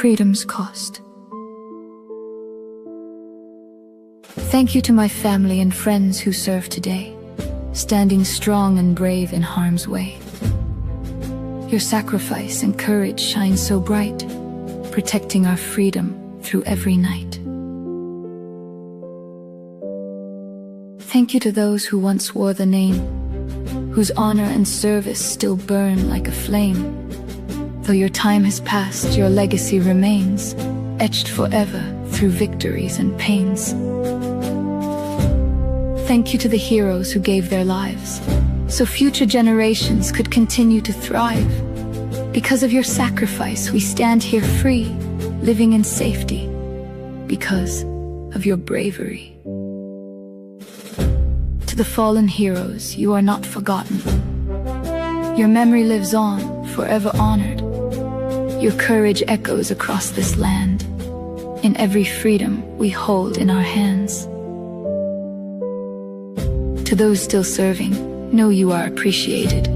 freedom's cost. Thank you to my family and friends who serve today, standing strong and brave in harm's way. Your sacrifice and courage shine so bright, protecting our freedom through every night. Thank you to those who once wore the name, whose honor and service still burn like a flame. Though your time has passed, your legacy remains, etched forever through victories and pains. Thank you to the heroes who gave their lives, so future generations could continue to thrive. Because of your sacrifice, we stand here free, living in safety, because of your bravery. To the fallen heroes, you are not forgotten. Your memory lives on, forever honored. Your courage echoes across this land, in every freedom we hold in our hands. To those still serving, know you are appreciated.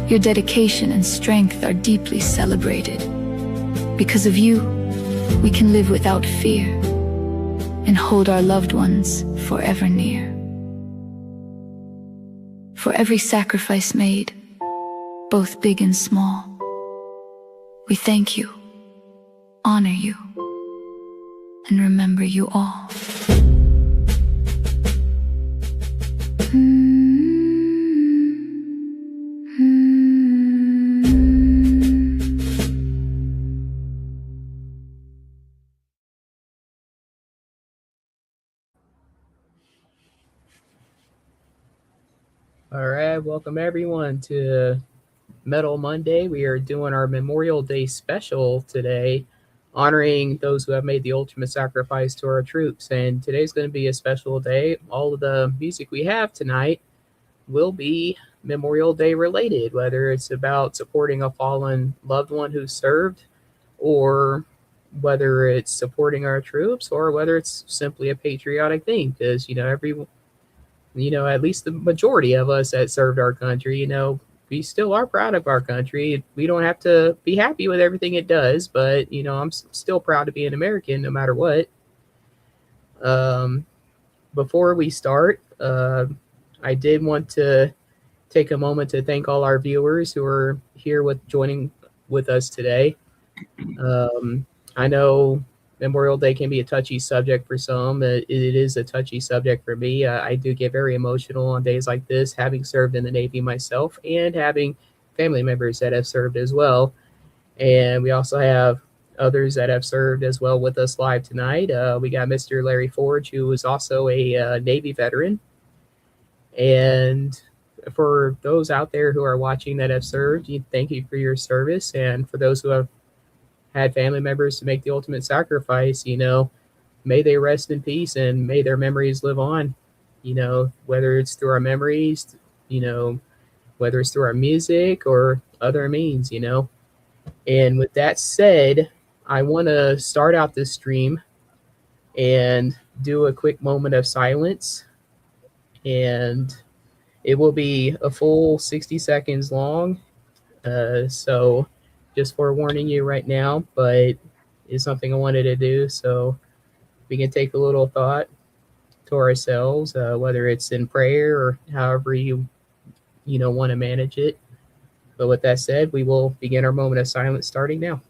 Your dedication and strength are deeply celebrated. Because of you, we can live without fear and hold our loved ones forever near. For every sacrifice made, both big and small, we thank you, honor you, and remember you all. All right, welcome everyone to Metal Monday. We are doing our Memorial Day special today, honoring those who have made the ultimate sacrifice to our troops. And today's going to be a special day. All of the music we have tonight will be Memorial Day related, whether it's about supporting a fallen loved one who served, or whether it's supporting our troops, or whether it's simply a patriotic thing, because at least the majority of us that served our country, we still are proud of our country. We don't have to be happy with everything it does, but I'm still proud to be an American no matter what. Before we start, I did want to take a moment to thank all our viewers who are here joining with us today. I know Memorial Day can be a touchy subject for some. It is a touchy subject for me. I do get very emotional on days like this, having served in the Navy myself and having family members that have served as well. And we also have others that have served as well with us live tonight. We got Mr. Larry Forge, who is also a Navy veteran. And for those out there who are watching that have served, thank you for your service. And for those who have had family members to make the ultimate sacrifice, may they rest in peace and may their memories live on, whether it's through our memories, whether it's through our music or other means, And with that said, I want to start out this stream and do a quick moment of silence. And it will be a full 60 seconds long. So just forewarning you right now, but it's something I wanted to do. So we can take a little thought to ourselves, whether it's in prayer or however you want to manage it. But with that said, we will begin our moment of silence starting now.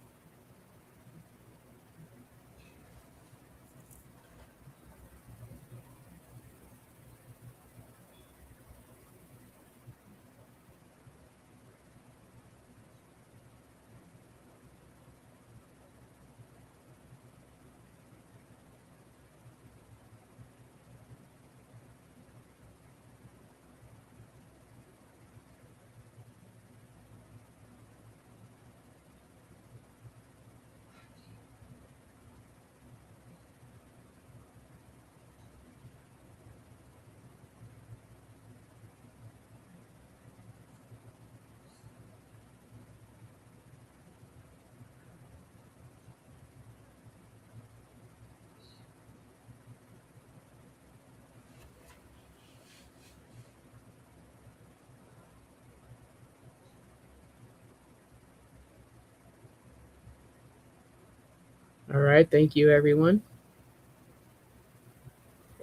All right, thank you, everyone.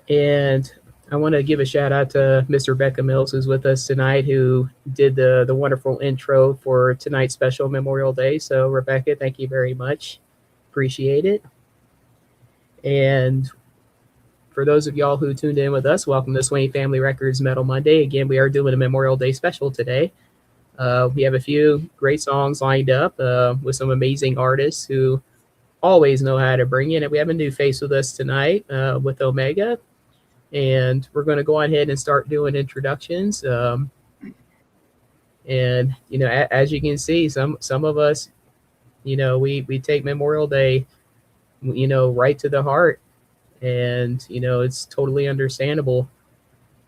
And I want to give a shout out to Miss Rebecca Mills, who's with us tonight, who did the wonderful intro for tonight's special Memorial Day. So, Rebecca, thank you very much. Appreciate it. And for those of y'all who tuned in with us, welcome to Swain Family Records Metal Monday. Again, we are doing a Memorial Day special today. We have a few great songs lined up with some amazing artists who always know how to bring it. And we have a new face with us tonight with Omega. And we're going to go ahead and start doing introductions. And as you can see, some of us, we take Memorial Day, right to the heart, and it's totally understandable.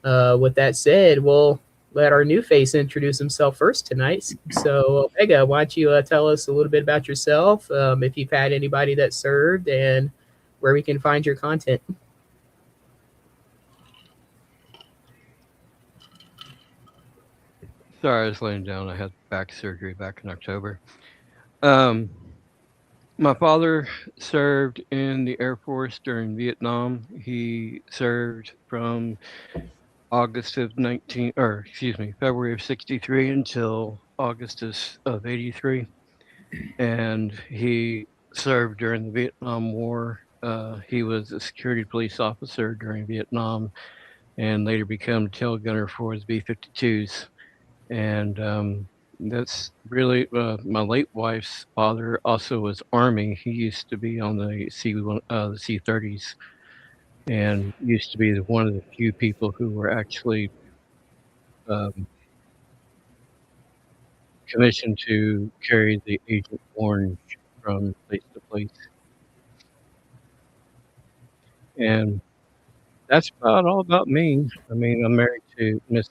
With that said, we'll let our new face introduce himself first tonight. So, Omega, why don't you tell us a little bit about yourself, if you've had anybody that served, and where we can find your content. Sorry, I was laying down. I had back surgery back in October. Um, my father served in the Air Force during Vietnam. He served from August of 19, or excuse me, February of 63 until August of 83. And he served during the Vietnam War. He was a security police officer during Vietnam and later became tail gunner for his B-52s. And that's really my late wife's father also was Army. He used to be on the the C-30s, and used to be one of the few people who were actually um, commissioned to carry the Agent Orange from place to place. And that's about all about me. I mean, I'm married to Miss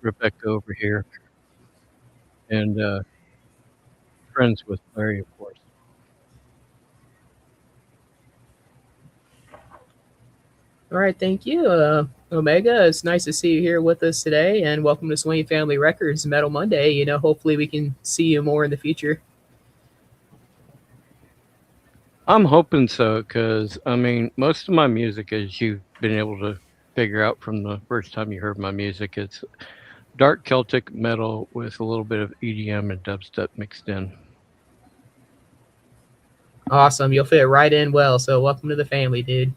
Rebecca over here, and friends with Larry, of course. All right, thank you, Omega. It's nice to see you here with us today, and welcome to Swain Family Records Metal Monday. Hopefully we can see you more in the future. I'm hoping so, because I mean, most of my music, as you've been able to figure out from the first time you heard my music, it's dark Celtic metal with a little bit of EDM and dubstep mixed in. Awesome, you'll fit right in well. So welcome to the family, dude.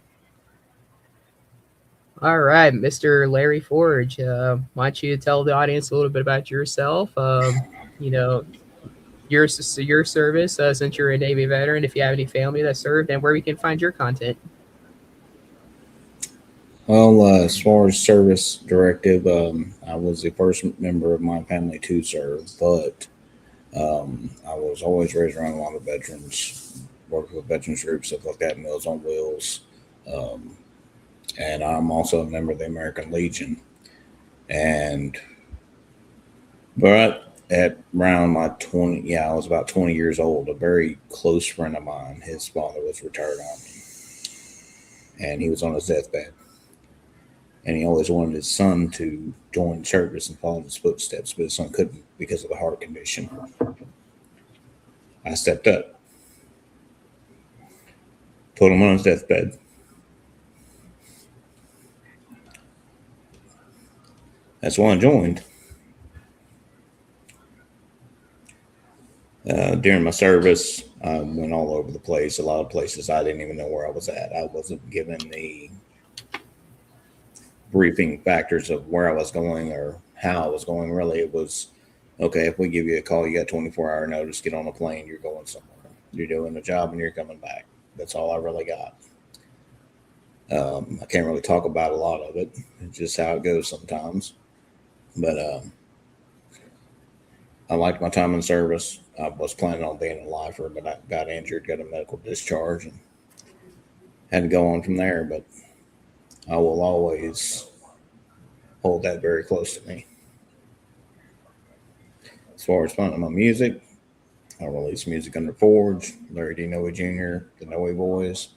All right, Mr. Larry Forge. Why don't you tell the audience a little bit about yourself? You know, your service since you're a Navy veteran. If you have any family that served, and where we can find your content. Well, as far as service directive, I was the first member of my family to serve, but I was always raised around a lot of veterans, worked with veterans groups, stuff like that, Meals on Wheels. Um, and I'm also a member of the American Legion. And but at around my 20, yeah, I was about 20 years old. A very close friend of mine, his father was retired Army, and he was on his deathbed. And he always wanted his son to join service and follow his footsteps, but his son couldn't because of the heart condition. I stepped up, put him on his deathbed. That's why I joined. During my service, I went all over the place. A lot of places I didn't even know where I was at. I wasn't given the briefing factors of where I was going or how I was going. Really, it was okay. If we give you a call, you got 24-hour notice. Get on a plane. You're going somewhere. You're doing a job and you're coming back. That's all I really got. I can't really talk about a lot of it. It's just how it goes sometimes. But I liked my time in service. I was planning on being a lifer, but I got injured, got a medical discharge, and had to go on from there. But I will always hold that very close to me. As far as finding my music, I release music under Forge, Larry D. Noe Jr., the Noe Boys.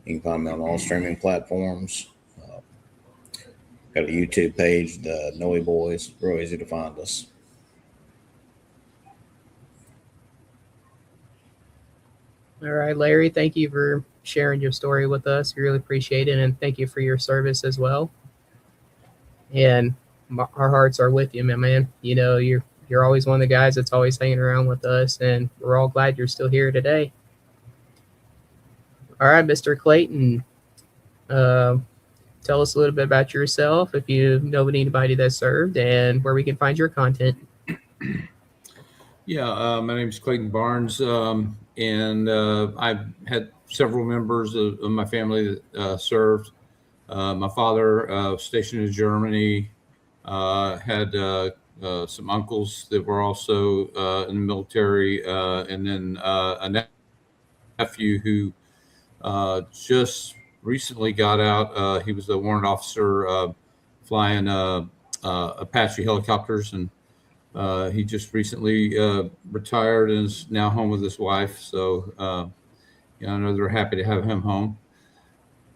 You can find me on all streaming platforms. Got a YouTube page, the Noe Boys. Real easy to find us. All right, Larry, thank you for sharing your story with us. We really appreciate it, and thank you for your service as well. And our hearts are with you, my man. You know, you're always one of the guys that's always hanging around with us, and we're all glad you're still here today. All right, Mr. Clayton, uh, tell us a little bit about yourself, if you know anybody that served, and where we can find your content. Yeah, my name is Clayton Barnes, and I've had several members of my family that served. My father, stationed in Germany, had some uncles that were also in the military, and then a nephew who just recently got out. He was a warrant officer flying Apache helicopters, and he just recently retired and is now home with his wife. So, I know they're happy to have him home.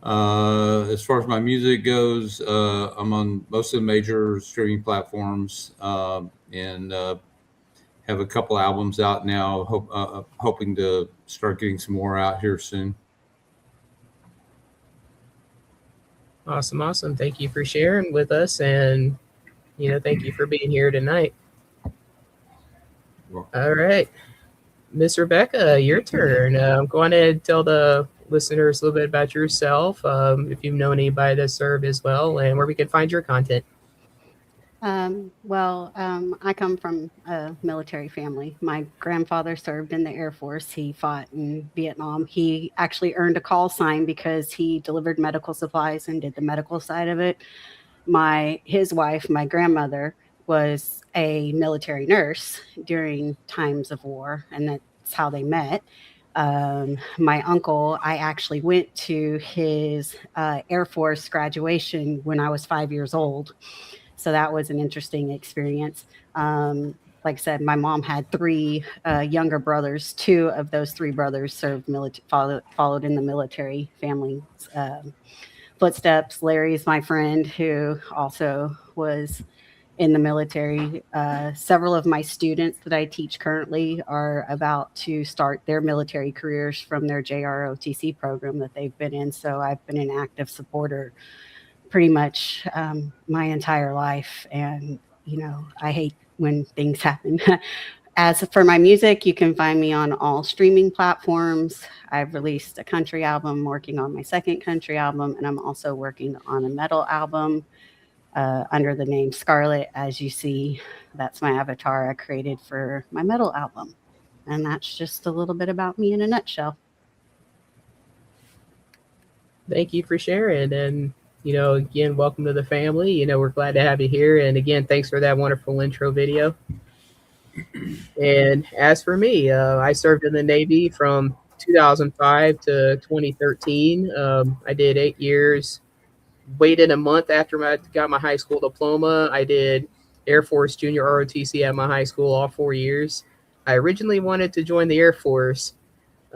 As far as my music goes, I'm on most of the major streaming platforms, and have a couple albums out now. Hoping to start getting some more out here soon. Awesome, awesome. Thank you for sharing with us, and thank you for being here tonight. All right, Miss Rebecca, your turn. Go on and tell the listeners a little bit about yourself, if you know anybody that served as well, and where we can find your content. I come from a military family. My grandfather served in the Air Force. He fought in Vietnam. He actually earned a call sign because he delivered medical supplies and did the medical side of it. His wife, my grandmother, was a military nurse during times of war, and that's how they met. My uncle, I actually went to his Air Force graduation when I was 5 years old. So that was an interesting experience. Like I said, my mom had three younger brothers. Two of those three brothers followed in the military family footsteps. Larry's my friend who also was in the military. Several of my students that I teach currently are about to start their military careers from their JROTC program that they've been in. So I've been an active supporter pretty much my entire life. And, I hate when things happen. As for my music, you can find me on all streaming platforms. I've released a country album, working on my second country album, and I'm also working on a metal album under the name Scarlet. As you see, that's my avatar I created for my metal album. And that's just a little bit about me in a nutshell. Thank you for sharing. And, again, welcome to the family. We're glad to have you here. And again, thanks for that wonderful intro video. And as for me, I served in the Navy from 2005 to 2013. I did 8 years, waited a month after I got my high school diploma. I did Air Force Junior ROTC at my high school all 4 years. I originally wanted to join the Air Force.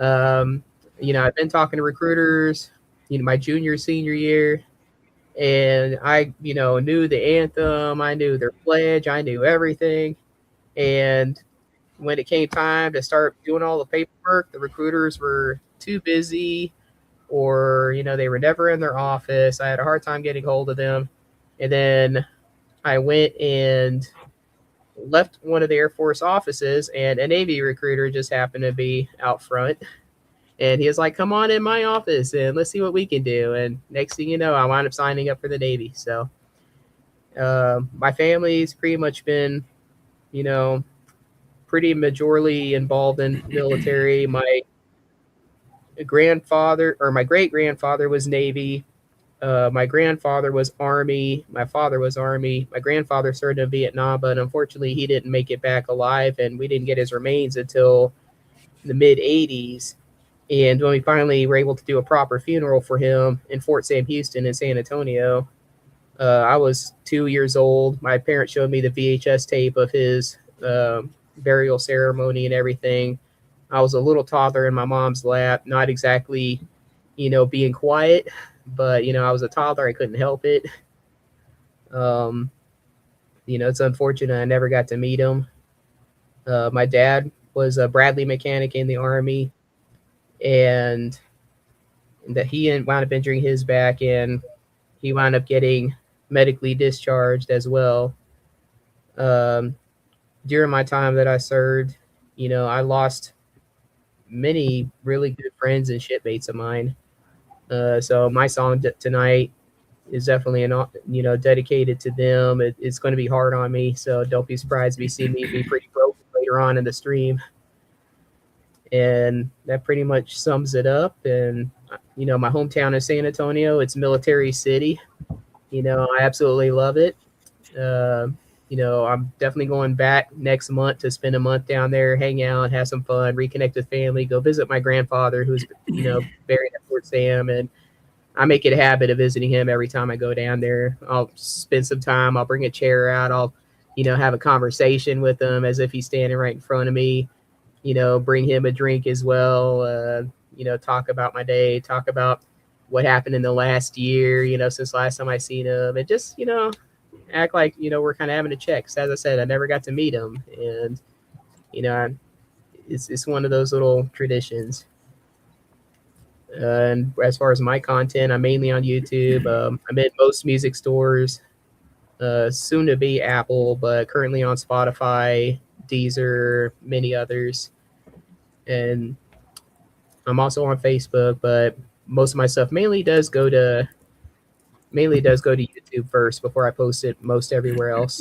I've been talking to recruiters, my junior, senior year, and I, knew the anthem, I knew their pledge, I knew everything. And when it came time to start doing all the paperwork, the recruiters were too busy, or they were never in their office. I had a hard time getting hold of them. And then I went and left one of the Air Force offices, and a Navy recruiter just happened to be out front. And he was like, come on in my office and let's see what we can do. And next thing you know, I wound up signing up for the Navy. So my family's pretty much been, pretty majorly involved in military. My grandfather, or my great grandfather, was Navy. My grandfather was Army. My father was Army. My grandfather served in Vietnam, but unfortunately he didn't make it back alive, and we didn't get his remains until the mid 80s. And when we finally were able to do a proper funeral for him in Fort Sam Houston in San Antonio, I was 2 years old. My parents showed me the VHS tape of his burial ceremony and everything. I was a little toddler in my mom's lap, not exactly, being quiet, but, I was a toddler. I couldn't help it. It's unfortunate I never got to meet him. My dad was a Bradley mechanic in the Army. and that he wound up injuring his back, and he wound up getting medically discharged as well. Um, During my time that I served, I lost many really good friends and shipmates of mine. So my song tonight is definitely dedicated to them. It's going to be hard on me, so don't be surprised if you see me be pretty broken later on in the stream. And that pretty much sums it up. And my hometown is San Antonio. It's Military City. I absolutely love it. Uh, I'm definitely going back next month to spend a month down there, hang out, have some fun, reconnect with family, go visit my grandfather who's buried at Fort Sam, and I make it a habit of visiting him every time I go down there. I'll spend some time. I'll bring a chair out. I'll, have a conversation with him as if he's standing right in front of me. Bring him a drink as well. Talk about my day. Talk about what happened in the last year. Since last time I seen him, and just act like we're kind of having a check. 'Cause as I said, I never got to meet him, and it's one of those little traditions. And as far as my content, I'm mainly on YouTube. I'm in most music stores, soon to be Apple, but currently on Spotify, Deezer, many others. And I'm also on Facebook, but most of my stuff mainly does go to YouTube first before I post it most everywhere else.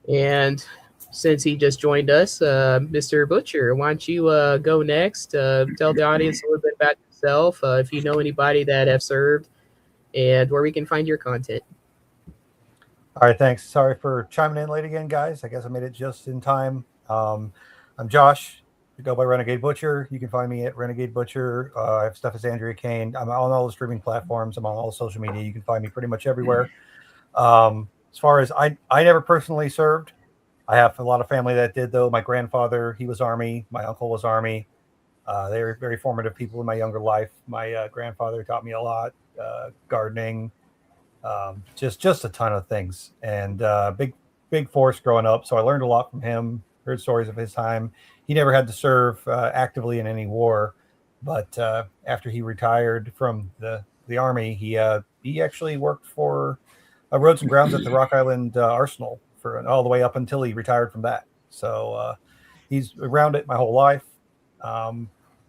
And since he just joined us, Mr. Butcher, why don't you go next? Tell the audience a little bit about yourself, if you know anybody that have served, and where we can find your content. All right, thanks. Sorry for chiming in late again, guys. I guess I made it just in time. I'm Josh. I go by Renegade Butcher. You can find me at Renegade Butcher. I have stuff as Andrea Kane. I'm on all the streaming platforms. I'm on all the social media. You can find me pretty much everywhere. As far as I never personally served. I have a lot of family that did, though. My grandfather, he was Army. My uncle was Army. They were very formative people in my younger life. My grandfather taught me a lot, gardening, just a ton of things, and big force growing up. So I learned a lot from him. Heard stories of his time. He never had to serve actively in any war, but after he retired from the Army, he actually worked for roads and grounds at the Rock Island Arsenal for all the way up until he retired from that. So he's around it my whole life.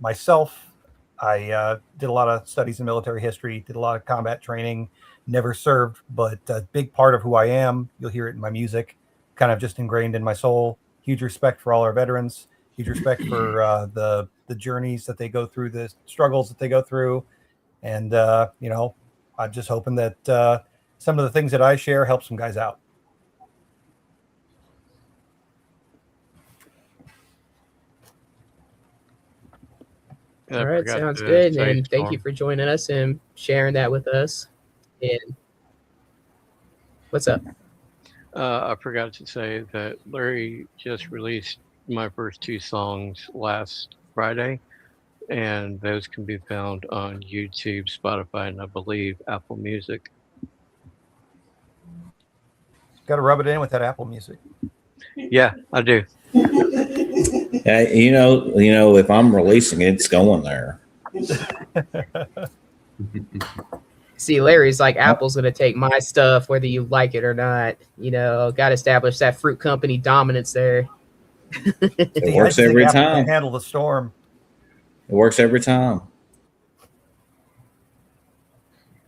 Myself, I did a lot of studies in military history, did a lot of combat training, never served, but a big part of who I am, you'll hear it in my music, kind of just ingrained in my soul. Huge respect for all our veterans, huge respect for the journeys that they go through, the struggles that they go through. And, I'm just hoping that some of the things that I share help some guys out. All right, sounds good. And thank you for joining us and sharing that with us. And what's up? I forgot to say that Larry just released my first 2 songs last Friday, and those can be found on YouTube, Spotify, and I believe Apple Music. Got to rub it in with that Apple Music. Yeah, I do. If I'm releasing it, it's going there. See, Larry's like, Apple's going to take my stuff whether you like it or not. Got to establish that fruit company dominance there. It works every time. Handle the storm. It works every time.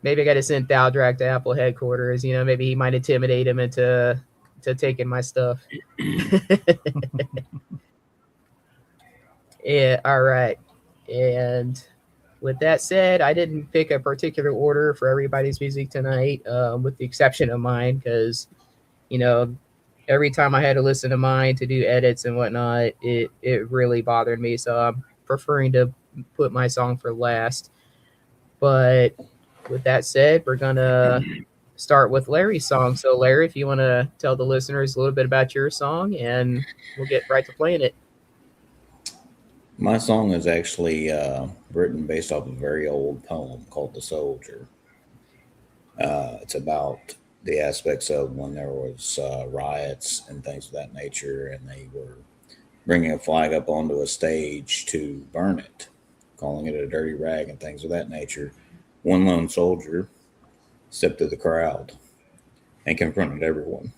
Maybe I got to send Thaldrak to Apple headquarters. Maybe he might intimidate him into taking my stuff. Yeah, all right. And with that said, I didn't pick a particular order for everybody's music tonight, with the exception of mine, because, every time I had to listen to mine to do edits and whatnot, it really bothered me. So I'm preferring to put my song for last. But with that said, we're going to start with Larry's song. So, Larry, if you want to tell the listeners a little bit about your song, and we'll get right to playing it. My song is actually written based off a very old poem called The Soldier. It's about the aspects of when there was riots and things of that nature, and they were bringing a flag up onto a stage to burn it, calling it a dirty rag and things of that nature. One lone soldier stepped to the crowd and confronted everyone.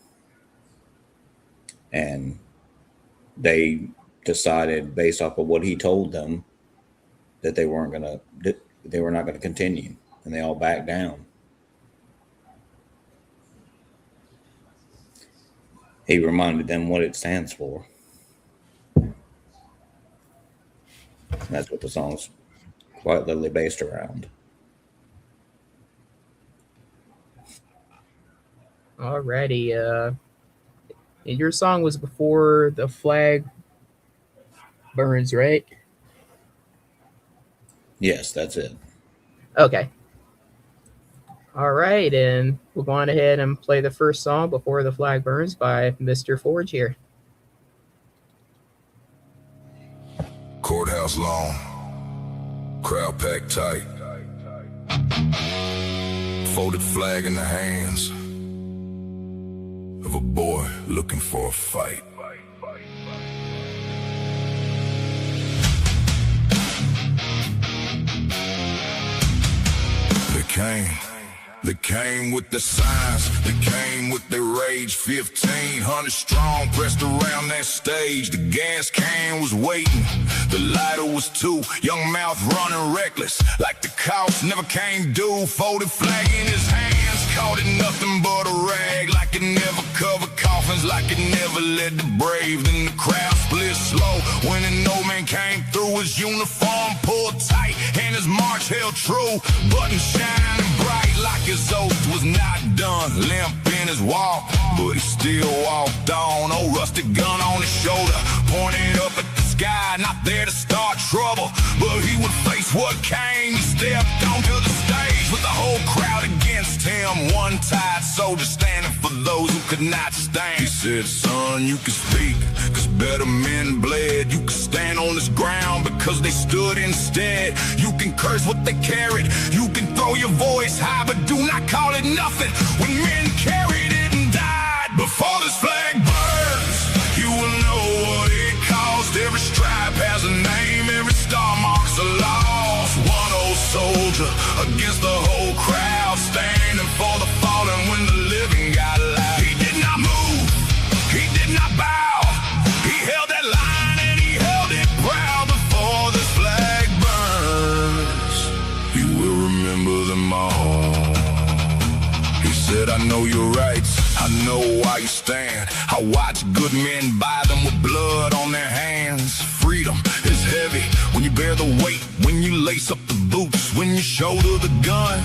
And they decided, based off of what he told them, that they were not going to continue, and they all backed down. He reminded them what it stands for. And that's what the song's quite literally based around. Alrighty. Your song was before the flag burns, right? Yes, that's it. Okay. All right, and we'll go on ahead and play the first song, Before the Flag Burns, by Mr. Forge here. Courthouse long, crowd packed tight, folded flag in the hands of a boy looking for a fight. They came with the signs, they came with their rage. 1,500 strong pressed around that stage. The gas can was waiting, the lighter was too. Young mouth running reckless, like the cops never came due. Folded flag in his hands, called it nothing but a rag. Like it never covered coffins, like it never led the brave. Then the crowd split slow when an old man came through. His uniform pulled tight and his march held true. Button shining bright like his oath was not done. Limp in his walk, but he still walked on. Old rusted gun on his shoulder, pointed up at the sky. Not there to start trouble, but he would face what came. He stepped onto the stage with the whole crowd against him. One tired soldier standing for those who could not stand. He said, son, you can speak, cause better men bled. You can stand on this ground because they stood instead. You can curse what they carried, you can throw your voice high, but do not call it nothing when men carried it and died. Before this flag burns, you will know what it cost. Every stripe has a name, every star marks a loss. One old soldier against the whole crowd, standing for the fallen when the living got loud. He did not move, he did not bow. He held that line and he held it proud. Before this flag burns, you will remember them all. He said, I know your rights, I know why you stand. I watch good men buy them with blood on their hands. Freedom is heavy when you bear the weight, when you lace up the boots, when you shoulder the gun.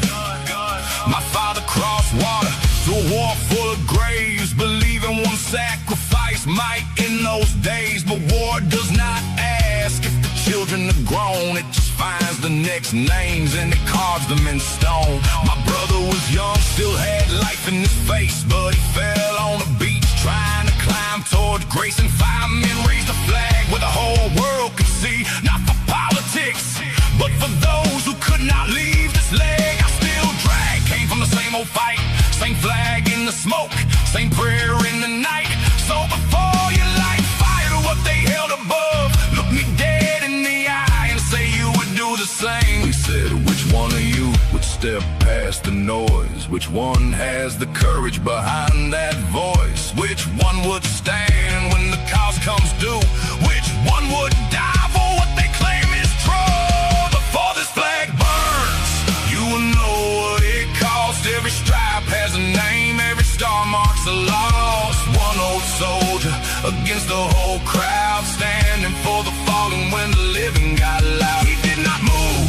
My father crossed water through a war full of graves, believing one sacrifice might end those days. But war does not ask if the children are grown, it just finds the next names and it carves them in stone. My brother was young, still had life in his face, but he fell on the beach trying to climb toward grace. And 5 men raised a flag where the whole world could see, not for politics, but for those who could not leave this leg. I still drag, came from the same old fight, same flag in the smoke, same prayer in the night. So before you light fire to what they held above, look me dead in the eye and say you would do the same. He said, which one of you would step past the noise? Which one has the courage behind that voice? Which one would stand when the cause comes due? Which one would die for what they claim is true? Before this flag burns, you will know what it cost. Every stripe has a name, every star marks a loss. One old soldier against the whole crowd, standing for the fallen when the living got loud. He did not move,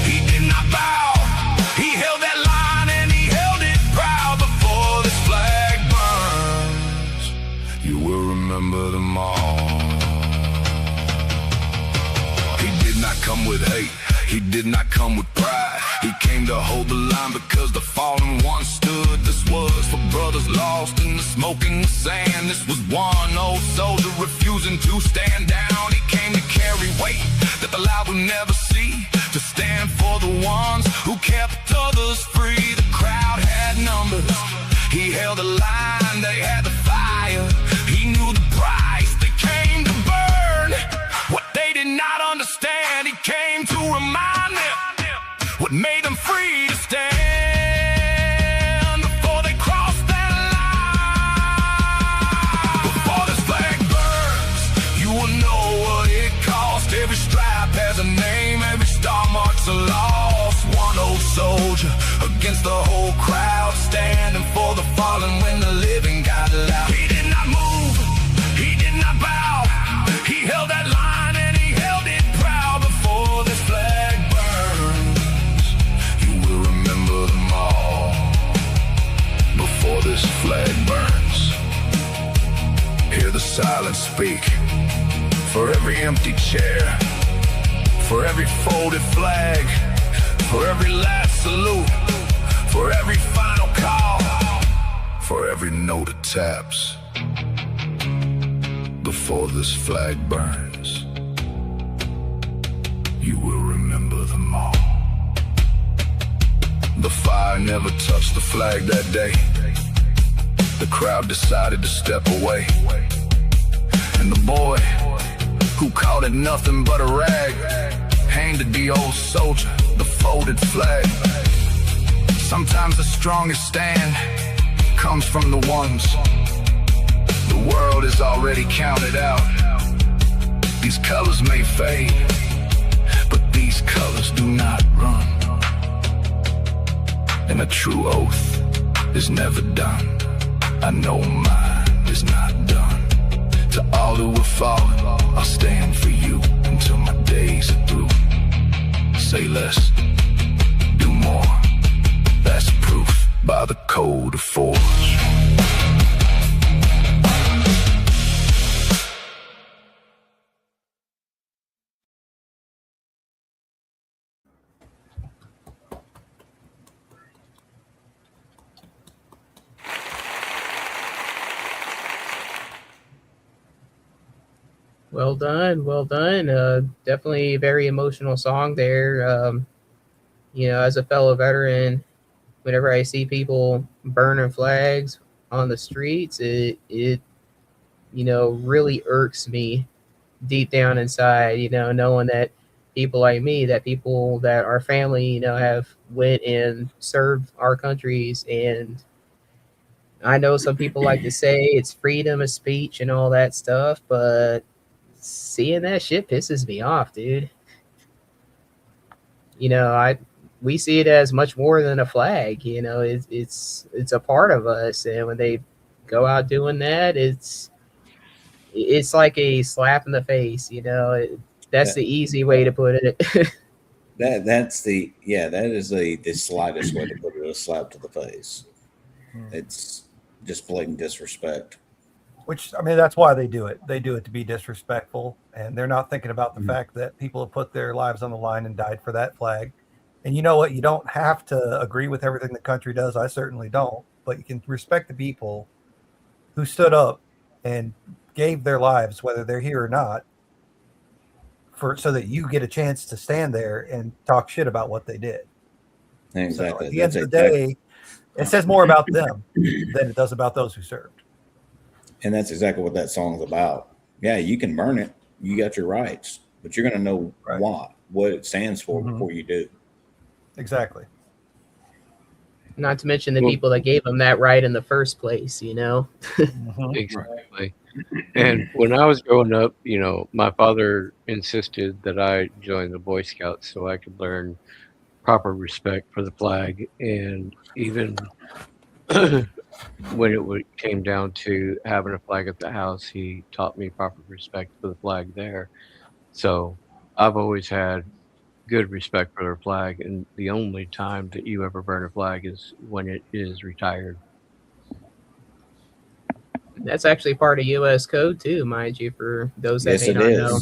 he did not bow. He held that line and he held it proud. Before this flag burns, you will remember them all. He did not come with hate, he did not come with pride. He came to hold the line because the fallen one stood. This was for brothers lost in the smoke and the sand. This was one old soldier refusing to stand down. He came to carry weight that the loud will never see, to stand for the ones who kept others free. The crowd had numbers, he held a line, they had the fire. He knew the price they came to burn. what made them free to stand before they crossed that line. Before this flag burns, you will know what it cost. Every stripe has a name, every star marks a loss. One old soldier against the whole crowd, standing for the fallen when the living got loud. He did not move, he did not bow, he held that line and he held it proud. Before this flag burns, you will remember them all. Before this flag burns, hear the silence speak. For every empty chair, for every folded flag, for every last salute, for every final call, for every note it taps. Before this flag burns, you will remember them all. The fire never touched the flag that day. The crowd decided to step away, and the boy who called it nothing but a rag handed the old soldier the folded flag. Sometimes the strongest stand comes from the ones the world is already counted out. These colors may fade, but these colors do not run. And a true oath is never done. I know mine is not done. To all who have fallen, I'll stand for you until my days are through. Say less, do more. That's proof by the code of force. Well done, well done. Definitely a very emotional song there. As a fellow veteran, whenever I see people burning flags on the streets, it really irks me deep down inside. Knowing that people like me, that people that our family, have went and served our countries. And I know some people like to say it's freedom of speech and all that stuff, but seeing that shit pisses me off, dude. We see it as much more than a flag. It's a part of us, and when they go out doing that, it's like a slap in the face. That's the easy way to put it. That is the slightest way to put it, a slap to the face. It's just blatant disrespect. Which, I mean, that's why they do it. They do it to be disrespectful, and they're not thinking about the fact that people have put their lives on the line and died for that flag. And you know what? You don't have to agree with everything the country does. I certainly don't. But you can respect the people who stood up and gave their lives, whether they're here or not, so that you get a chance to stand there and talk shit about what they did. Exactly. So at the end of the day, it says more about them than it does about those who served. And that's exactly what that song's about. Yeah, you can burn it. You got your rights, but you're going to know what it stands for before you do. Exactly. Not to mention the people that gave them that right in the first place, Exactly. And when I was growing up, my father insisted that I join the Boy Scouts so I could learn proper respect for the flag. And even when it came down to having a flag at the house, he taught me proper respect for the flag there. So I've always had good respect for their flag, and the only time that you ever burn a flag is when it is retired. That's actually part of U.S. code too, mind you, for those that may not know.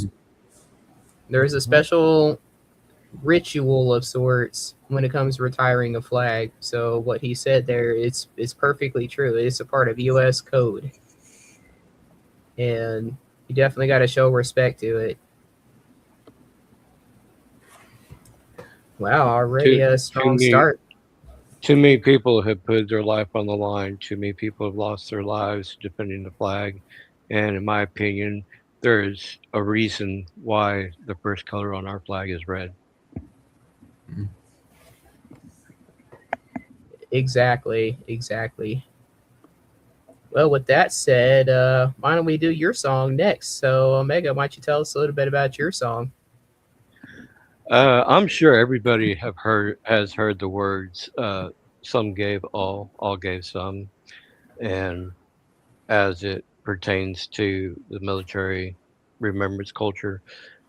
There is a special ritual of sorts when it comes to retiring a flag. So what he said there is perfectly true. It's a part of U.S. code, and you definitely got to show respect to it. Wow, already a strong start. Too many people have put their life on the line. Too many people have lost their lives defending the flag. And in my opinion, there is a reason why the first color on our flag is red. Exactly, exactly. Well, with that said, why don't we do your song next? So, Omega, why don't you tell us a little bit about your song? I'm sure everybody has heard the words. Some gave all gave some, and as it pertains to the military remembrance culture,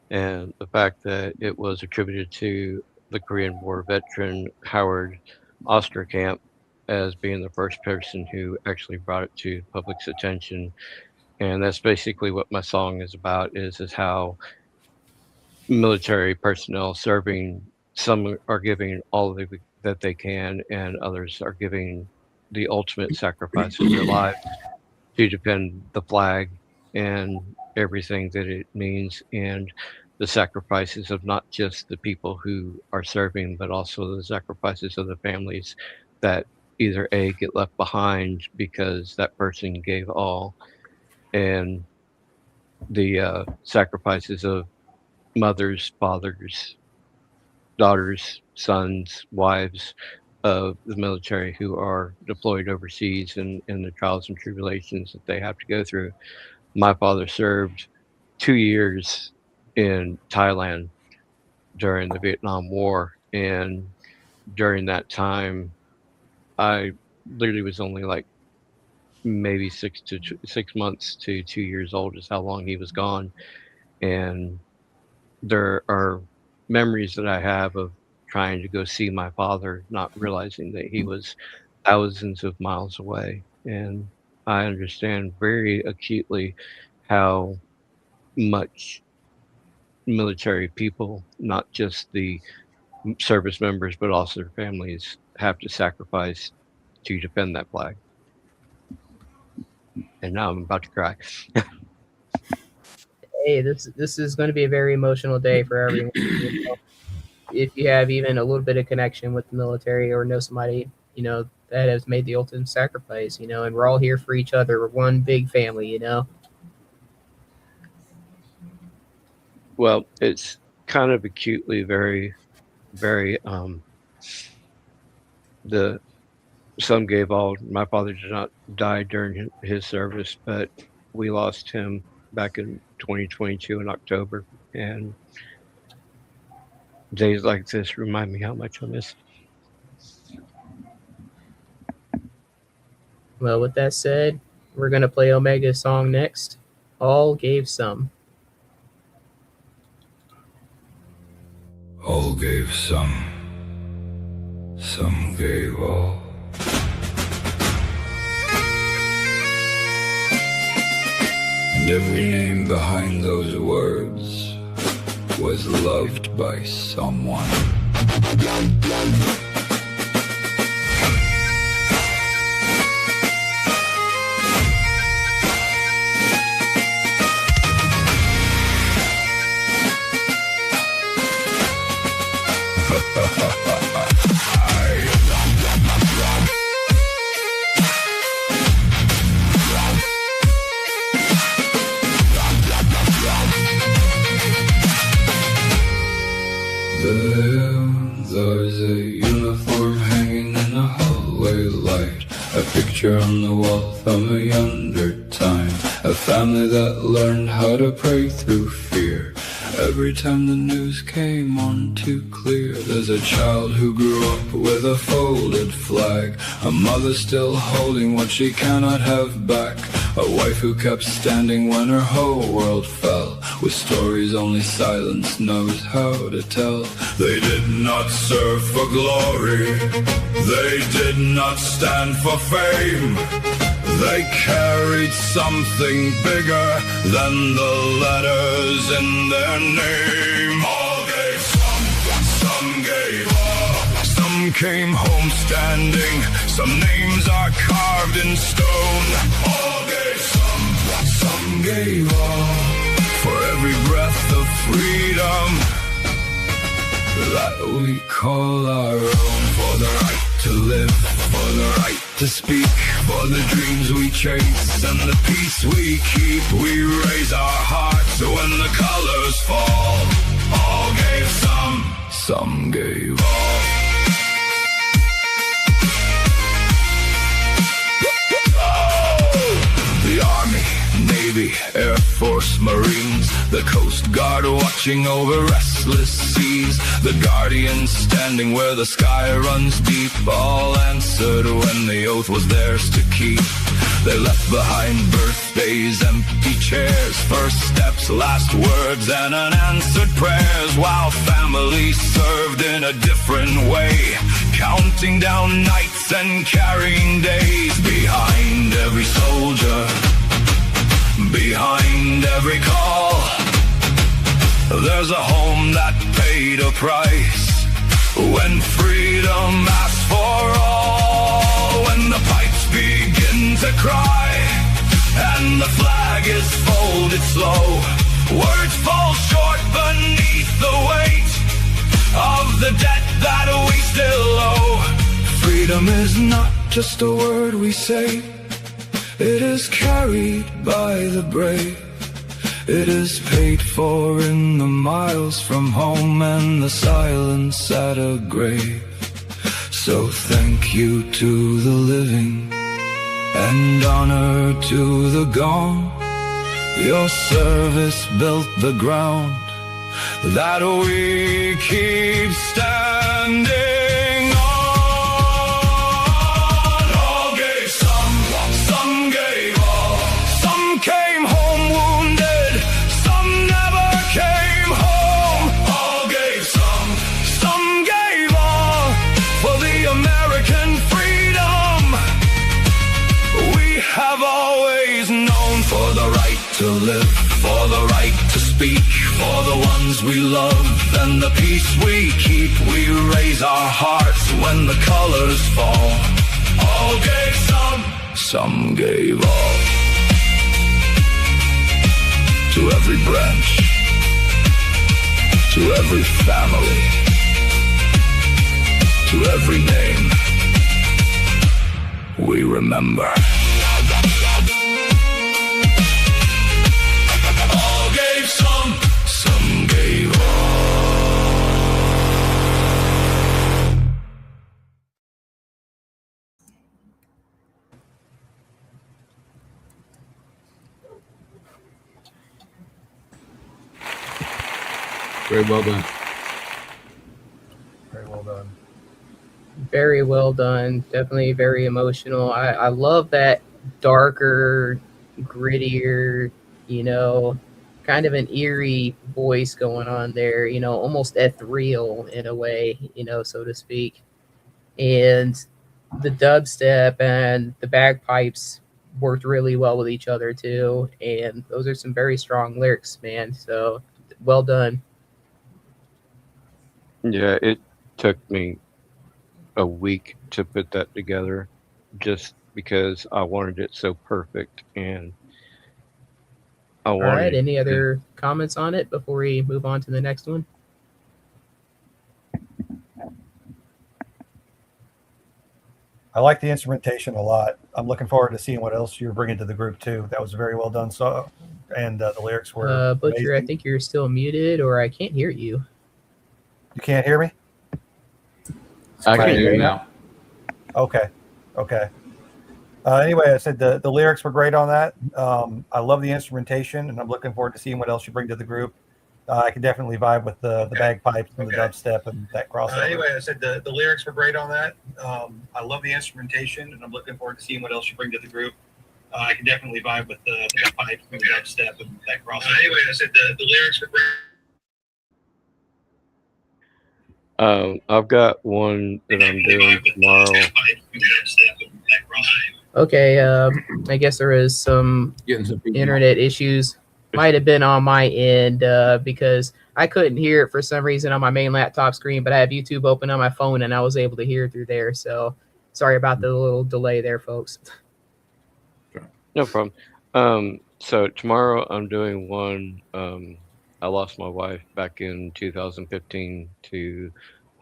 and the fact that it was attributed to the Korean War veteran Howard Osterkamp as being the first person who actually brought it to the public's attention. And that's basically what my song is about, is how military personnel serving, some are giving all that they can, and others are giving the ultimate sacrifice of their lives to defend the flag and everything that it means, and the sacrifices of not just the people who are serving, but also the sacrifices of the families that either A, get left behind because that person gave all, and the sacrifices of mothers, fathers, daughters, sons, wives of the military who are deployed overseas, and the trials and tribulations that they have to go through. My father served 2 years in Thailand during the Vietnam War, and during that time, I literally was only like maybe 6 months to 2 years old, is how long he was gone. And there are memories that I have of trying to go see my father, not realizing that he was thousands of miles away. And I understand very acutely how much military people, not just the service members, but also their families, have to sacrifice to defend that flag. And now I'm about to cry. Hey, this is going to be a very emotional day for everyone. You know, if you have even a little bit of connection with the military or know somebody, that has made the ultimate sacrifice, and we're all here for each other. We're one big family. Well, it's kind of acutely very, very, the some gave all. My father did not die during his service, but we lost him back in 2022 in October. And days like this remind me how much I miss him. Well, with that said, we're going to play Omega's song next. All gave some. All gave some gave all. And every name behind those words was loved by someone. There's a uniform hanging in a hallway light, a picture on the wall from a younger time, a family that learned how to pray through fear. Every time the news came on too clear, there's a child who grew up with a folded flag, a mother still holding what she cannot have back, a wife who kept standing when her whole world fell, with stories only silence knows how to tell. They did not serve for glory, they did not stand for fame, they carried something bigger than the letters in their name. All gave some gave all. Some came home standing, some names are carved in stone. All gave some gave all. For every breath of freedom that we call our own, for the right to live, for the right to speak, for the dreams we chase and the peace we keep. We raise our hearts when the colors fall. All gave some gave all. Marines, the Coast Guard watching over restless seas, the Guardians standing where the sky runs deep, all answered when the oath was theirs to keep. They left behind birthdays, empty chairs, first steps, last words, and unanswered prayers, while family served in a different way, counting down nights and carrying days. Behind every soldier, behind every call, there's a home that paid a price when freedom asked for all. When the pipes begin to cry and the flag is folded slow, words fall short beneath the weight of the debt that we still owe. Freedom is not just a word we say, it is carried by the brave. It is paid for in the miles from home and the silence at a grave. So thank you to the living and honor to the gone. Your service built the ground that we keep standing on. All gave some gave all. Some came home wounded, some never came home. All gave some gave all for the American freedom we have always known. For the right to live, for the right to speak, for the ones we love and the peace we keep. We raise our hearts when the colors fall. All gave some gave all. To every branch, to every family, to every name, we remember. All gave some gave all. Very well done. Very well done. Very well done. Definitely very emotional. I love that darker, grittier, kind of an eerie voice going on there, almost ethereal in a way, so to speak. And the dubstep and the bagpipes worked really well with each other too. And those are some very strong lyrics, man. So well done. Yeah, it took me a week to put that together just because I wanted it so perfect, and I All right. wanted Any other comments on it before we move on to the next one? I like the instrumentation a lot. I'm looking forward to seeing what else you're bringing to the group too. That was a very well done song, and the lyrics were Butcher, I amazing. think you're still muted, or I can't hear you. You can't hear me? I can Right. hear you now. Okay. Anyway, I said the lyrics were great on that. I love the instrumentation, and I'm looking forward to seeing what else you bring to the group. I can definitely vibe with the bagpipes and the dubstep and that crossover. Anyway, I said the lyrics were great on that. I love the instrumentation, and I'm looking forward to seeing what else you bring to the group. I can definitely vibe with the bagpipes and the dubstep and that crossover. Anyway, I said the lyrics were great. I've got one that I'm doing tomorrow. Okay, I guess there is some Getting some feedback. internet issues. Might have been on my end because I couldn't hear it for some reason on my main laptop screen, but I have YouTube open on my phone and I was able to hear it through there. So sorry about the little delay there, folks. No problem. So tomorrow I'm doing one. I lost my wife back in 2015 to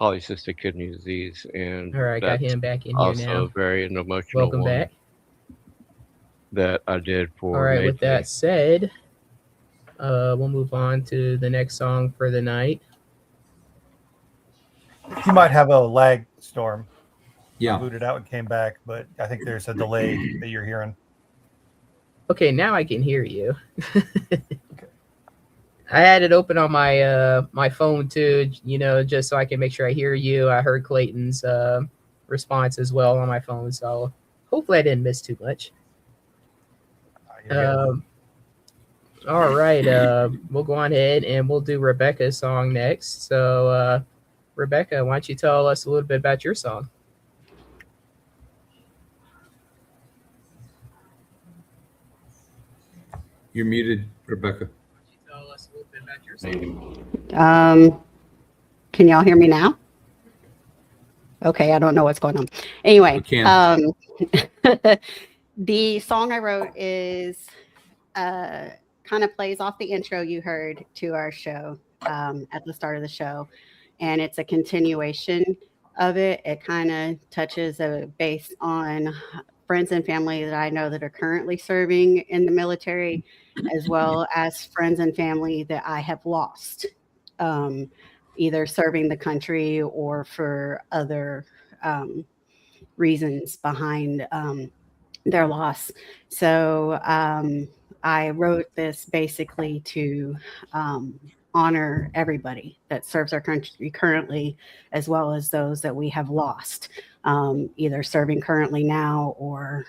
polycystic kidney disease, and All right, got that's him back in here also now. very an emotional Welcome one back. that I did for. All right, May with that said, we'll move on to the next song for the night. You might have a lag, Storm. Yeah. Booted out and came back, but I think there's a delay that you're hearing. Okay, now I can hear you. I had it open on my my phone too, just so I can make sure I hear you. I heard Clayton's response as well on my phone, so hopefully I didn't miss too much. All right, we'll go on ahead and we'll do Rebecca's song next. So, Rebecca, why don't you tell us a little bit about your song? You're muted, Rebecca. Tell us a little bit about your song. Can y'all hear me now? Okay, I don't know what's going on. Anyway, the song I wrote is kind of plays off the intro you heard to our show at the start of the show, and it's a continuation of it. It kind of touches a base on friends and family that I know that are currently serving in the military, as well as friends and family that I have lost, either serving the country or for other reasons behind their loss. So I wrote this basically to honor everybody that serves our country currently, as well as those that we have lost, either serving currently now or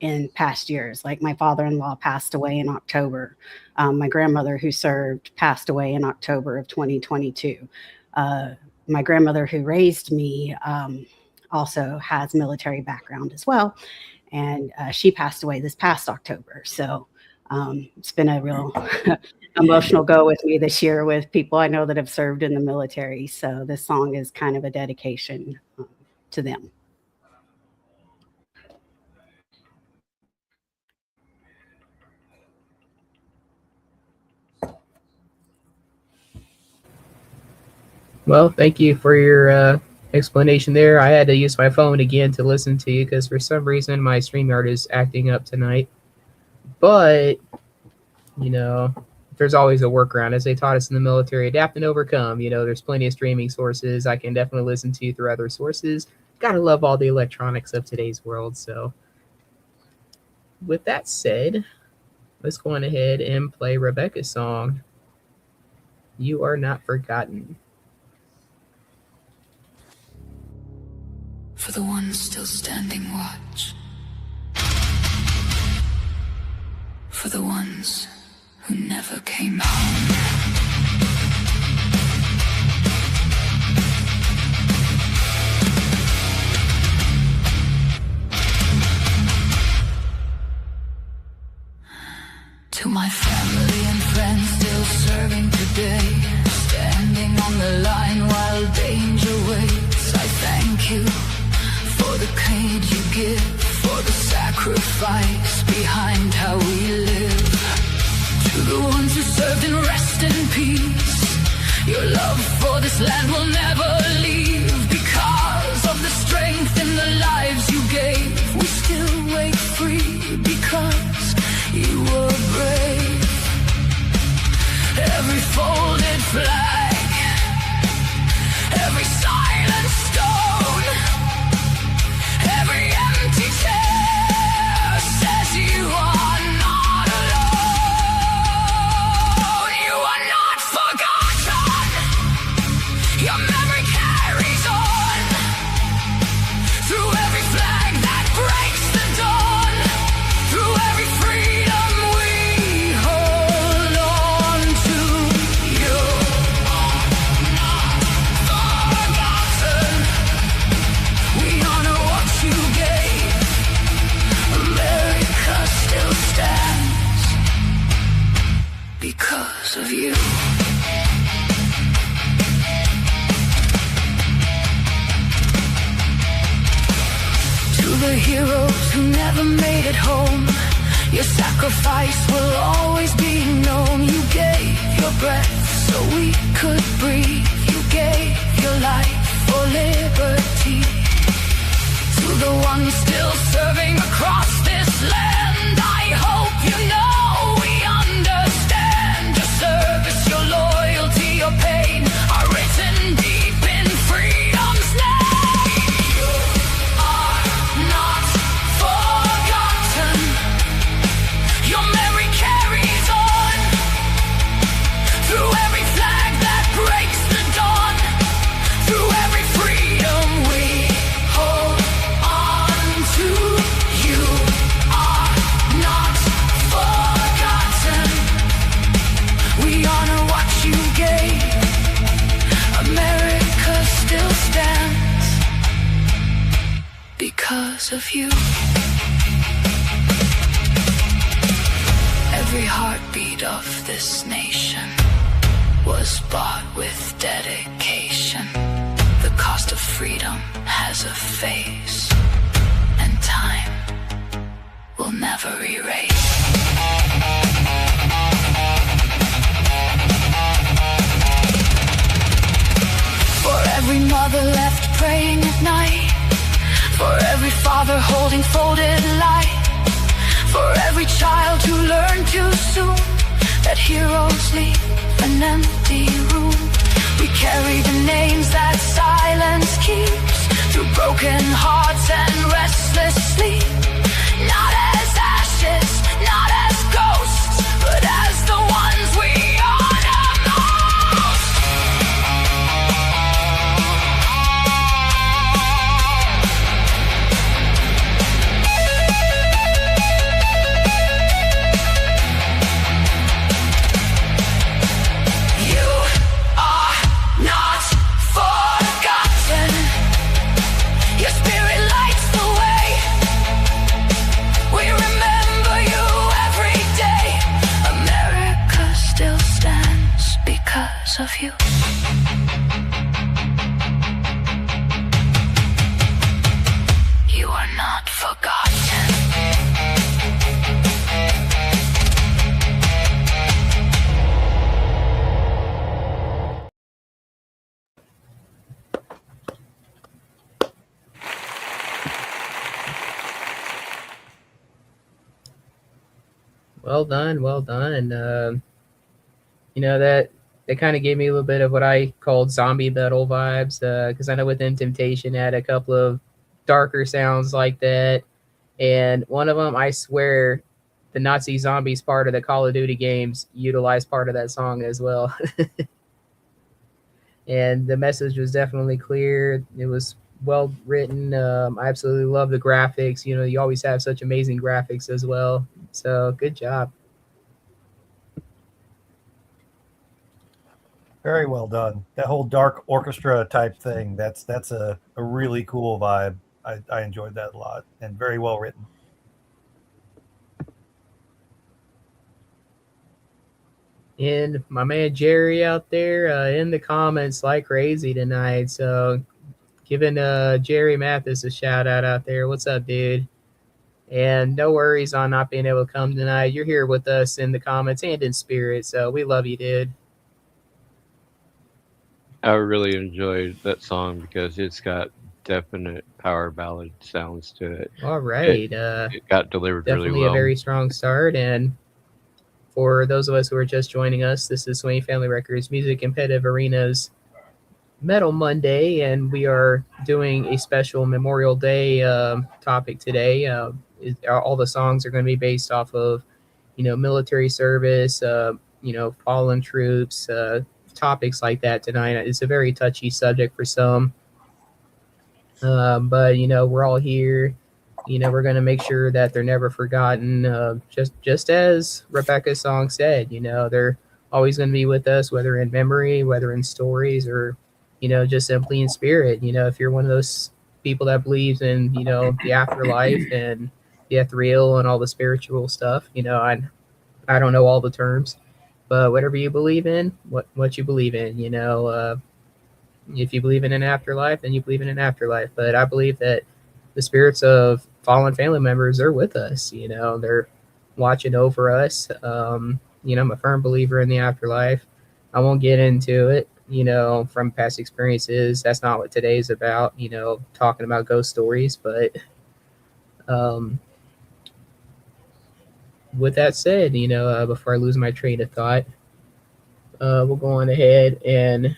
in past years. Like my father-in-law passed away in October. My grandmother who served passed away in October of 2022. My grandmother who raised me also has military background as well. And she passed away this past October. So it's been a real emotional go with me this year with people I know that have served in the military. So this song is kind of a dedication to them. Well, thank you for your explanation there. I had to use my phone again to listen to you because for some reason my StreamYard is acting up tonight. But, there's always a workaround. As they taught us in the military, adapt and overcome. There's plenty of streaming sources. I can definitely listen to you through other sources. Gotta love all the electronics of today's world. So with that said, let's go on ahead and play Rebecca's song, You Are Not Forgotten. For the ones still standing watch. For the ones who never came home. To my family and friends still serving today, standing on the line while danger waits, I thank you for the pain you give, for the sacrifice behind how we live. To the ones who served and rest in peace, your love for this land will never leave. Because of the strength in the lives you gave, we still wake free because you were brave. Every folded flag, every silent stone, every empty chair says you are not alone. You are not forgotten. Your memory carries on through every flag that breaks the dawn, through every freedom we hold on to. You are not forgotten. We honor what you gave. America still stands because of you. To the heroes who never made it home, your sacrifice will always be known. You gave your breath so we could breathe. You gave your life for liberty. To the ones still serving across this land, I hope you know we understand. Your service, your loyalty, your pain are written deep in freedom's name. You are not forgotten. Your memory carries on because of you. Every heartbeat of this nation was bought with dedication. The cost of freedom has a face, and time will never erase. For every mother left praying at night, for every father holding folded light, for every child who learned too soon that heroes leave an empty room. We carry the names that silence keeps through broken hearts and restless sleep. Not as ashes, not as ghosts, but as the ones we honor most. You are not forgotten. Your spirit lights the way. We remember you every day. America still stands because of you. You are not forgotten. Well done, well done. That kind of gave me a little bit of what I called zombie metal vibes, because I know Within Temptation had a couple of darker sounds like that, and one of them, I swear, the Nazi zombies part of the Call of Duty games utilized part of that song as well. And the message was definitely clear. It was well written. I absolutely love the graphics. You always have such amazing graphics as well. So good job. Very well done. That whole dark orchestra type thing, that's a really cool vibe. I enjoyed that a lot, and very well written. And my man Jerry out there in the comments like crazy tonight. So giving Jerry Mathis a shout out there. What's up, dude? And no worries on not being able to come tonight. You're here with us in the comments and in spirit. So we love you, dude. I really enjoyed that song because it's got definite power ballad sounds to it. All right. It got delivered definitely really well. A very strong start. And for those of us who are just joining us, this is Swain Family Records Music Competitive Arena's Metal Monday, and we are doing a special Memorial Day topic today. All the songs are going to be based off of, military service, fallen troops, topics like that tonight. It's a very touchy subject for some, but we're all here. We're going to make sure that they're never forgotten. Just as Rebecca's song said, they're always going to be with us, whether in memory, whether in stories, or just simply in spirit. If you're one of those people that believes in the afterlife and the ethereal and all the spiritual stuff, I don't know all the terms, but whatever you believe in, what you believe in, if you believe in an afterlife, then you believe in an afterlife. But I believe that the spirits of fallen family members are with us. They're watching over us. I'm a firm believer in the afterlife. I won't get into it, from past experiences. That's not what today's about, talking about ghost stories. But with that said, before I lose my train of thought, we'll go on ahead and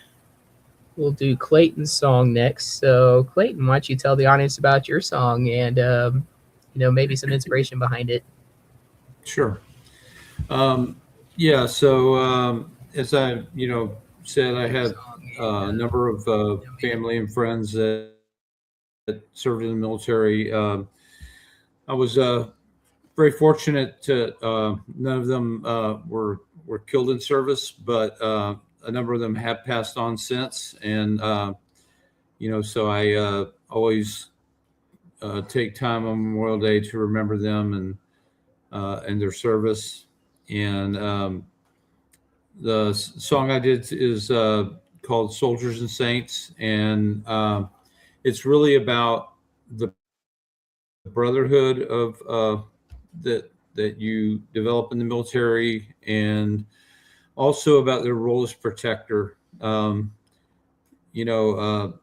we'll do Clayton's song next. So, Clayton, why don't you tell the audience about your song and, maybe some inspiration behind it? Sure. Yeah. So, as I, said, I had a number of family and friends that served in the military. I was very fortunate to none of them were killed in service, but a number of them have passed on since. And so I always take time on Memorial Day to remember them and their service. And the song I did is called "Soldiers and Saints," and it's really about the brotherhood of that you develop in the military, and also about their role as protector. You know,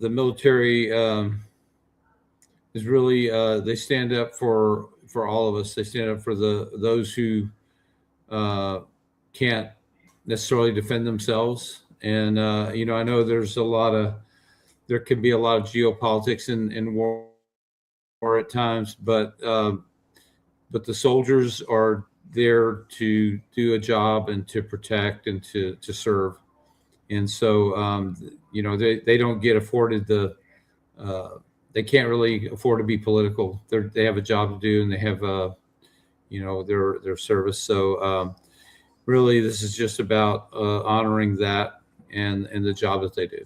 the military is really they stand up for all of us. They stand up for those who can't necessarily defend themselves. And you know, I know there can be a lot of geopolitics in war at times, but the soldiers are there to do a job and to protect and to serve. And so, you know, they don't get afforded they can't really afford to be political. They have a job to do, and they have, you know, their service. So really, this is just about honoring that and the job that they do.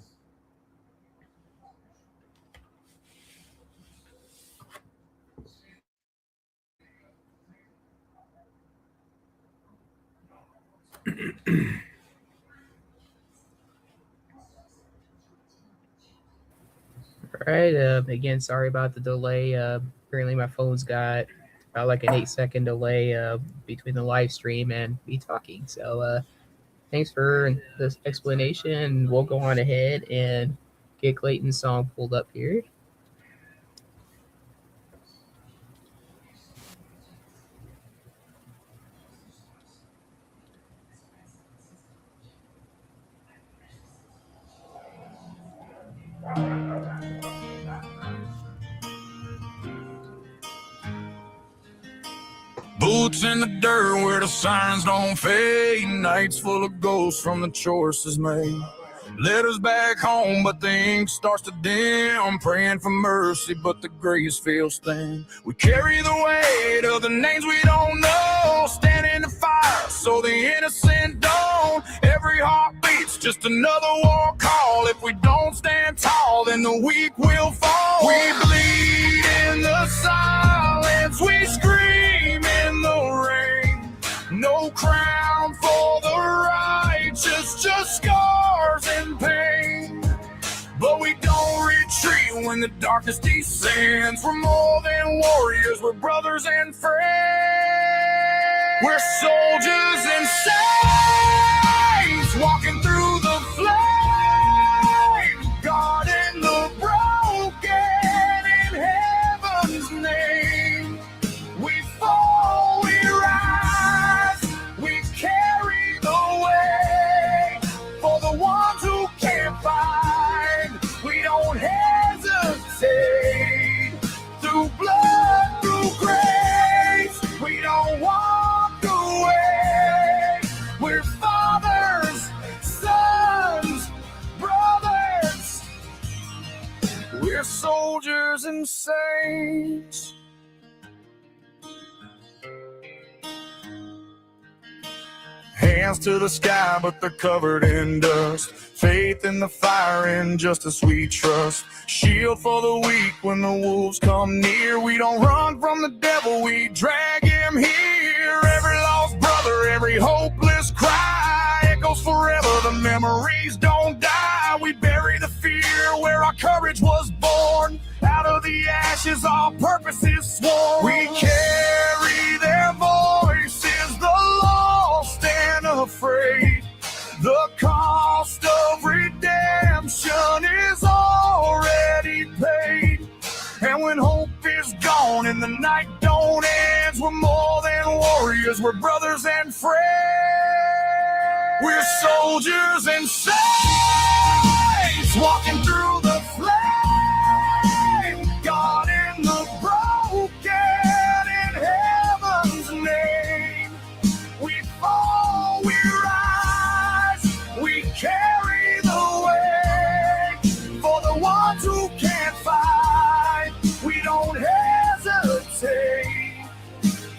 All right. Again, sorry about the delay. Apparently, my phone's got about like an 8-second delay between the live stream and me talking. So thanks for this explanation. We'll go on ahead and get Clayton's song pulled up here. Boots in the dirt where the signs don't fade. Nights full of ghosts from the choices made. Letters back home, but the ink starts to dim. Praying for mercy, but the grace feels thin. We carry the weight of the names we don't know. Stand in the fire so the innocent don't. Every heartbeat's just another war call. If we don't stand tall, then the weak will fall. We bleed in the silence, we scream in the rain. No crown for the righteous, just scars and pain. But we don't retreat when the darkness descends. We're more than warriors, we're brothers and friends. We're soldiers and saints, walking through the flame, guarding the broken in heaven's name. We fall, we rise, we carry the weight for the ones who can't find. We don't hesitate. Through blood, through grace, we don't walk away. We're fathers, sons, brothers. We're soldiers and saints. Hands to the sky, but they're covered in dust. Faith in the fire and justice we trust. Shield for the weak when the wolves come near. We don't run from the devil, we drag him here. Every lost brother, every hopeless cry echoes forever. The memories don't die. We bury the fear where our courage was born. Out of the ashes, our purpose is sworn. We carry their voices, the lost and afraid. The cost of redemption is already paid. And when hope is gone and the night don't end, we're more than warriors, we're brothers and friends. We're soldiers and saints, walking through the flame, guarding the broken in heaven's name. We fall, we rise, we carry the weight for the ones who can't fight. We don't hesitate.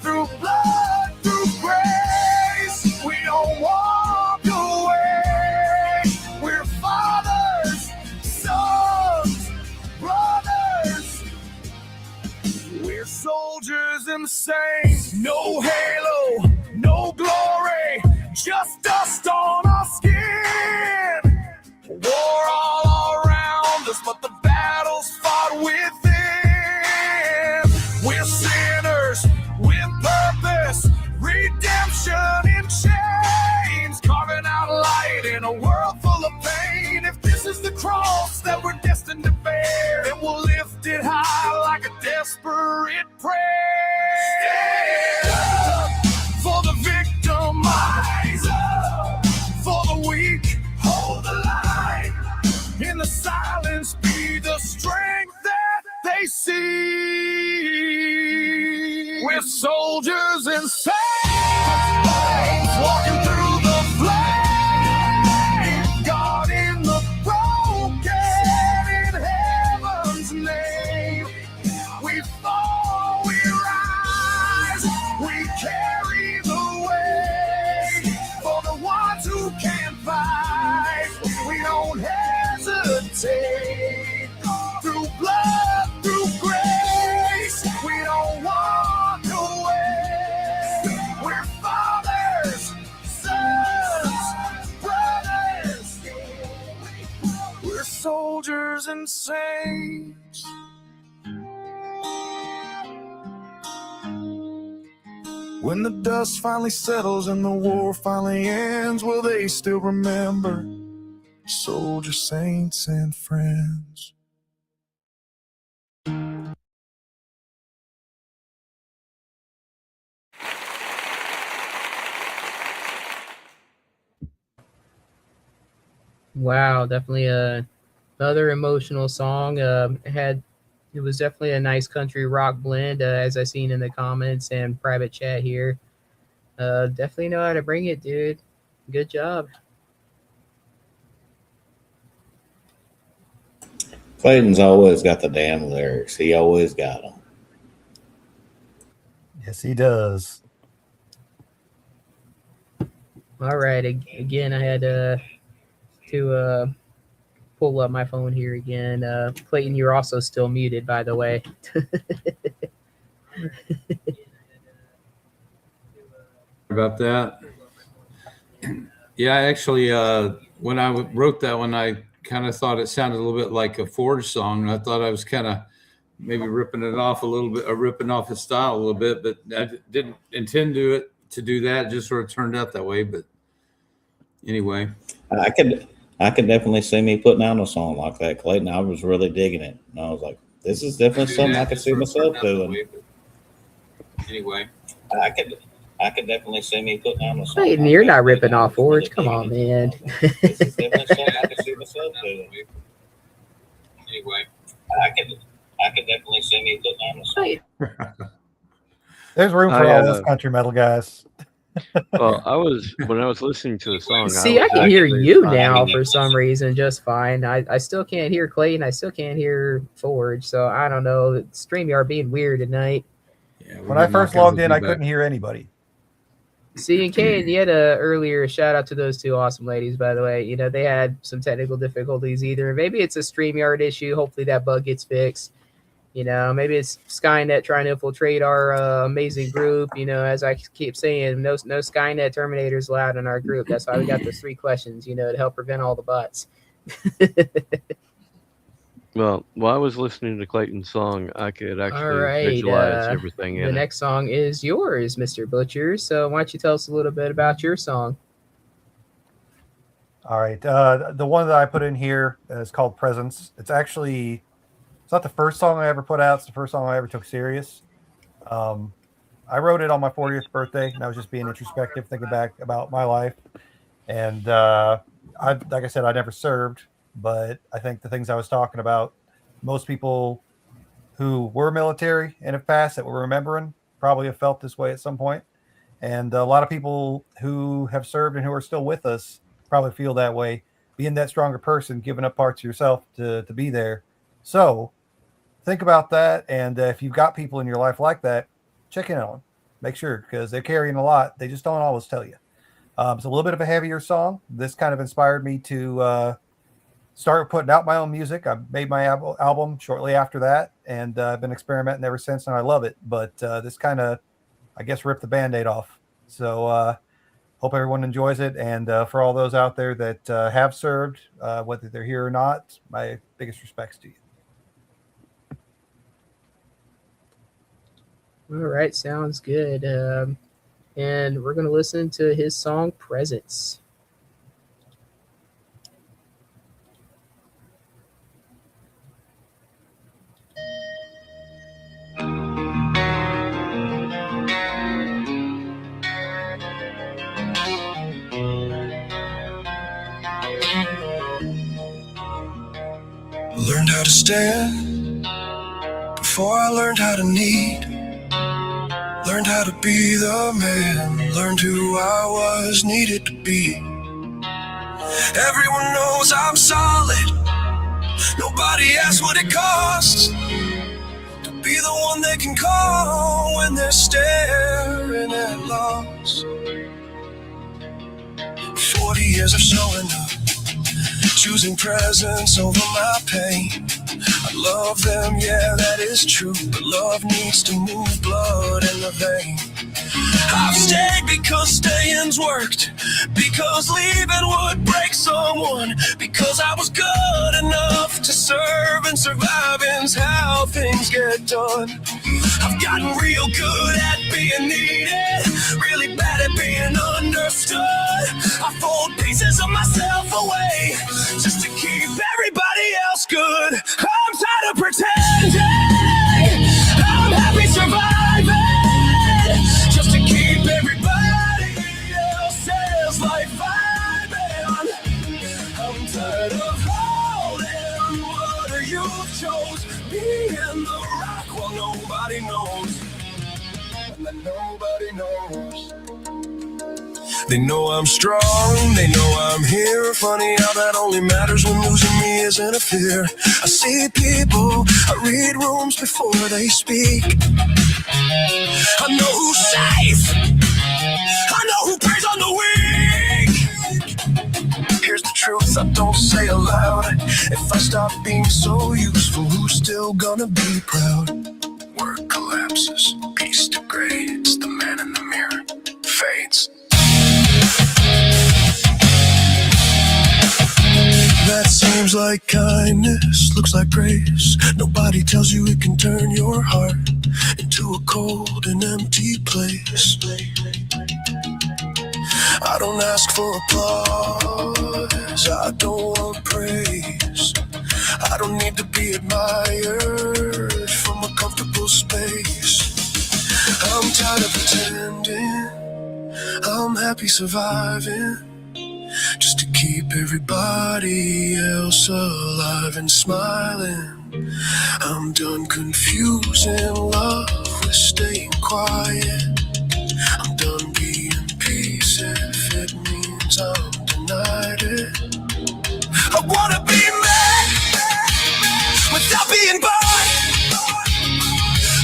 Through blood, through grace, we don't walk away. insane. No halo, no glory, just dust on our skin. War all around us, but the battle's fought within. We're sinners with purpose, redemption in chains, carving out light in a world full of pain. If this is the cross that we're destined to bear, then we'll lift it high like a desperate prayer. Stand up for the victim, rise up for the weak, hold the line. In the silence, be the strength that they see. We're soldiers in chains, walking through the flames, God in the broken, in heaven's name. We fall, we rise, we carry the weight for the ones who can't fight. We don't hesitate. Through blood, through grace, we don't walk away. We're fathers, sons, brothers. We're soldiers and saints. When the dust finally settles and the war finally ends, will they still remember soldiers, saints, and friends? Wow, definitely another emotional song. It was definitely a nice country rock blend, as I seen in the comments and private chat here. Definitely know how to bring it, dude. Good job. Clayton's always got the damn lyrics. He always got them. Yes, he does. All right, again, I had to pull up my phone here again. Clayton, you're also still muted, by the way. About that. Yeah, actually, when I wrote that one, I kind of thought it sounded a little bit like a Forge song. I thought I was kind of maybe ripping it off a little bit, or ripping off his style a little bit, but I didn't intend to do that. It just sort of turned out that way. But anyway, I could definitely see me putting out a song like that, Clayton. I was really digging it. And I was like, this is definitely something I could see myself doing. Anyway, I could definitely see me putting out a song. Clayton, you're not ripping off Forge. Come on, man. This is definitely something I could see myself doing. Anyway, I could definitely see me putting out a song. There's room for all those country metal guys. Well, when I was listening to the song. See, I can hear you now for some reason just fine. I still can't hear Clayton. I still can't hear Forge. So I don't know. StreamYard being weird tonight. Yeah, when I first logged in, I couldn't hear anybody. See, and Kane, you had a earlier shout out to those two awesome ladies, by the way. You know, they had some technical difficulties either. Maybe it's a StreamYard issue. Hopefully that bug gets fixed. You know, maybe it's Skynet trying to infiltrate our amazing group. You know, as I keep saying, no Skynet Terminators allowed in our group. That's why we got those 3 questions, you know, to help prevent all the bots. Well, while I was listening to Clayton's song, I could actually visualize everything in it. The next song is yours, Mr. Butcher. So why don't you tell us a little bit about your song? All right. The one that I put in here is called Presence. It's not the first song I ever put out. It's the first song I ever took serious. I wrote it on my 40th birthday, and I was just being introspective, thinking back about my life. And like I said, I never served, but I think the things I was talking about, most people who were military and have passed that we're remembering probably have felt this way at some point. And a lot of people who have served and who are still with us probably feel that way, being that stronger person, giving up parts of yourself to be there. So think about that. And if you've got people in your life like that, check in on them. Make sure, because they're carrying a lot. They just don't always tell you. It's a little bit of a heavier song. This kind of inspired me to started putting out my own music. I made my album shortly after that, and I've been experimenting ever since, and I love it. But this kind of, I guess, ripped the Band-Aid off. So hope everyone enjoys it. And for all those out there that have served, whether they're here or not, my biggest respects to you. All right, sounds good. And we're going to listen to his song Presence. Learned how to stand before I learned how to need. Learned how to be the man. Learned who I was needed to be. Everyone knows I'm solid. Nobody asks what it costs to be the one they can call when they're staring at loss. 40 years of showing up, choosing presence over my pain. I love them, yeah, that is true, but love needs to move blood in the vein. I've stayed because staying's worked, because leaving would break someone, because I was good enough to serve, and surviving's how things get done. I've gotten real good at being needed, really bad at being understood. I fold pieces of myself away just to keep everybody else good. I'm tired of pretending I'm happy surviving just to keep everybody else's life vibing. I'm tired of holding what you chose, being the rock while nobody knows, and then nobody knows. They know I'm strong, they know I'm here. Funny how that only matters when losing me isn't a fear. I see people, I read rooms before they speak. I know who's safe, I know who preys on the weak. Here's the truth I don't say aloud. If I stop being so useful, who's still gonna be proud? Work collapses, peace degrades. The man in the mirror fades. That seems like kindness, looks like grace. Nobody tells you it can turn your heart into a cold and empty place. I don't ask for applause, I don't want praise. I don't need to be admired from a comfortable space. I'm tired of pretending I'm happy surviving just to keep everybody else alive and smiling. I'm done confusing love with staying quiet. I'm done being peace if it means I'm denied it. I wanna be mad without being bored.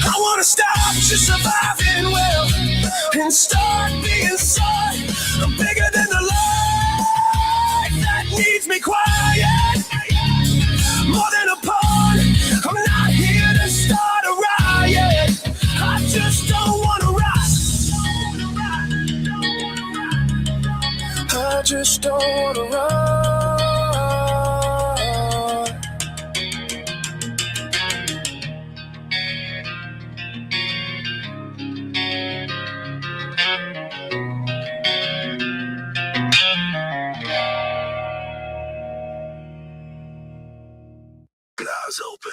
I wanna stop just surviving well and start being sorry. I'm bigger than the life that needs me quiet. More than a pawn, I'm not here to start a riot. I just don't wanna rock. I just don't wanna rock. Eyes open.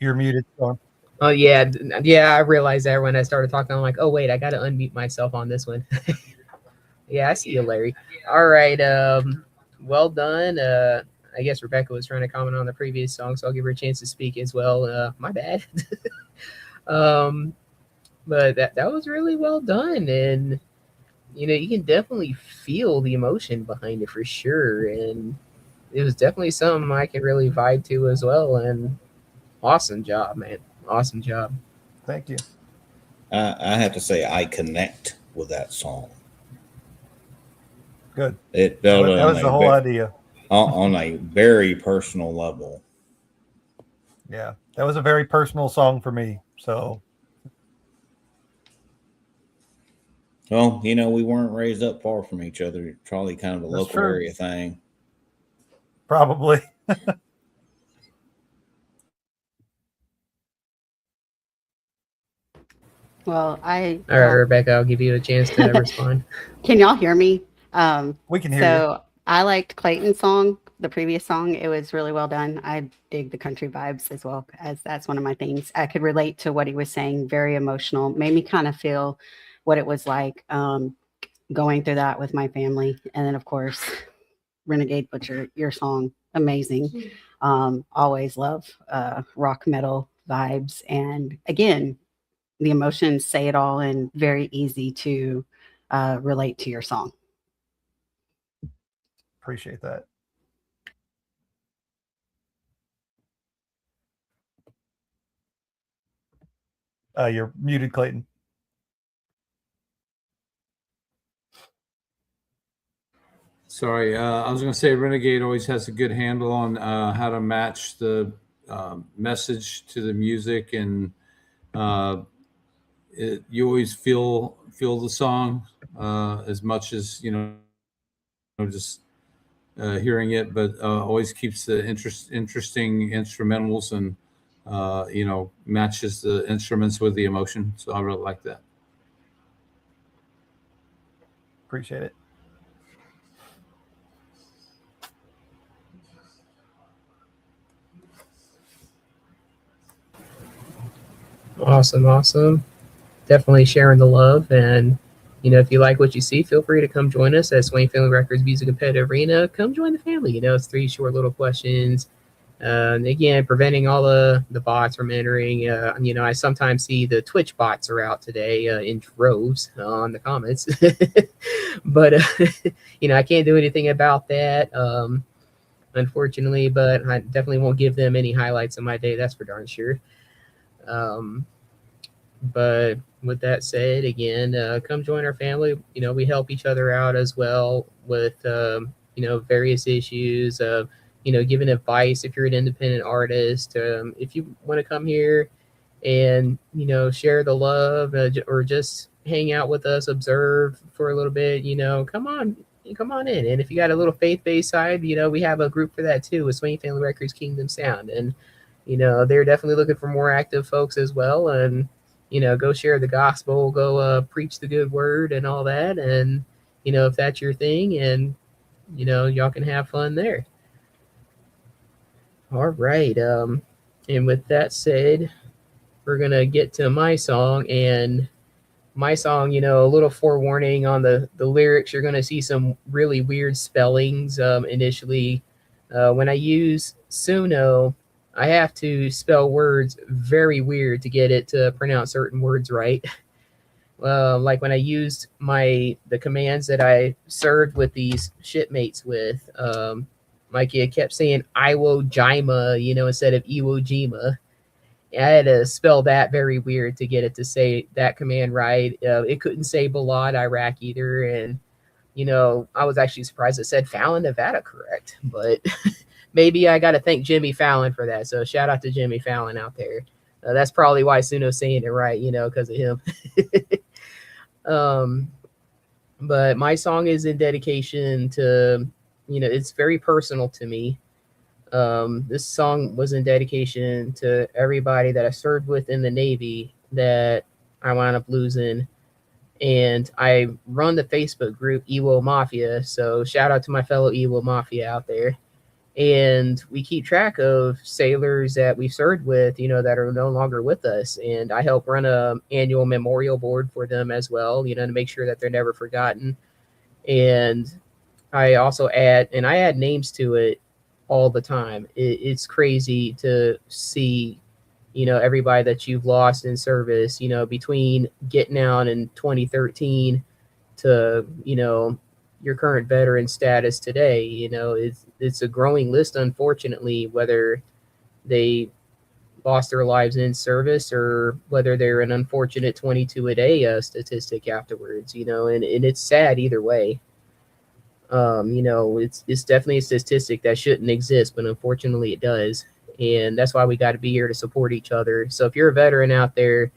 You're muted, Sean. Oh yeah, I realized that when I started talking. I'm like, oh wait, I got to unmute myself on this one. Yeah, I see you, Larry. All right, well done. I guess Rebecca was trying to comment on the previous song, so I'll give her a chance to speak as well. My bad. But that was really well done, and you can definitely feel the emotion behind it for sure, and it was definitely something I can really vibe to as well. And awesome job, man. Awesome job. Thank you. I have to say, I connect with that song. Good. It Well, felt that was the whole idea. on a very personal level. Yeah, that was a very personal song for me. So, well, you know, we weren't raised up far from each other. Probably kind of a That's local true. area thing. Probably. Well, All right, Rebecca, I'll give you a chance to respond. Can y'all hear me? We can hear so I liked Clayton's song, the previous song. It was really well done. I dig the country vibes as well, as that's one of my things. I could relate to what he was saying. Very emotional. Made me kind of feel what it was like going through that with my family. And then, of course, Renegade Butcher, your song, amazing. Always love rock metal vibes. And again, the emotions say it all and very easy to relate to your song. Appreciate that. You're muted, Clayton. Sorry, I was going to say Renegade always has a good handle on how to match the message to the music, and you always feel the song as much as just hearing it, but always keeps the interesting instrumentals and matches the instruments with the emotion. So I really like that. Appreciate it. Awesome. Definitely sharing the love. And, if you like what you see, feel free to come join us at Swain Family Records Music Competitive Arena. Come join the family. It's 3 short little questions. Again, preventing all the bots from entering. I sometimes see the Twitch bots are out today in droves on the comments. But, I can't do anything about that, unfortunately. But I definitely won't give them any highlights of my day. That's for darn sure. But with that said, again, come join our family. We help each other out as well with, various issues of, giving advice if you're an independent artist. If you want to come here and, share the love or just hang out with us, observe for a little bit, come on in. And if you got a little faith-based side, we have a group for that too with Swain Family Records Kingdom Sound. And, they're definitely looking for more active folks as well. And, go share the gospel, go preach the good word and all that. And, if that's your thing, and, y'all can have fun there. All right. And with that said, we're going to get to my song. And my song, a little forewarning on the lyrics, you're going to see some really weird spellings initially. When I use Suno, I have to spell words very weird to get it to pronounce certain words right. Like when I used the commands that I served with these shipmates with, my kid kept saying Iwo Jima, instead of Iwo Jima. I had to spell that very weird to get it to say that command right. It couldn't say Balad, Iraq either. And, I was actually surprised it said Fallon, Nevada correct. But maybe I got to thank Jimmy Fallon for that. So shout out to Jimmy Fallon out there. That's probably why Suno's saying it right, because of him. But my song is in dedication to, it's very personal to me. This song was in dedication to everybody that I served with in the Navy that I wound up losing. And I run the Facebook group Ewo Mafia. So shout out to my fellow Ewo Mafia out there. And we keep track of sailors that we served with, that are no longer with us. And I help run a annual memorial board for them as well, to make sure that they're never forgotten. And I also add names to it all the time. It's crazy to see, everybody that you've lost in service, between getting out in 2013 to, your current veteran status today. It's a growing list, unfortunately, whether they lost their lives in service, or whether they're an unfortunate 22 a day statistic afterwards, you know, and it's sad either way. You know, it's definitely a statistic that shouldn't exist, but unfortunately it does. And that's why we got to be here to support each other. So if you're a veteran out there,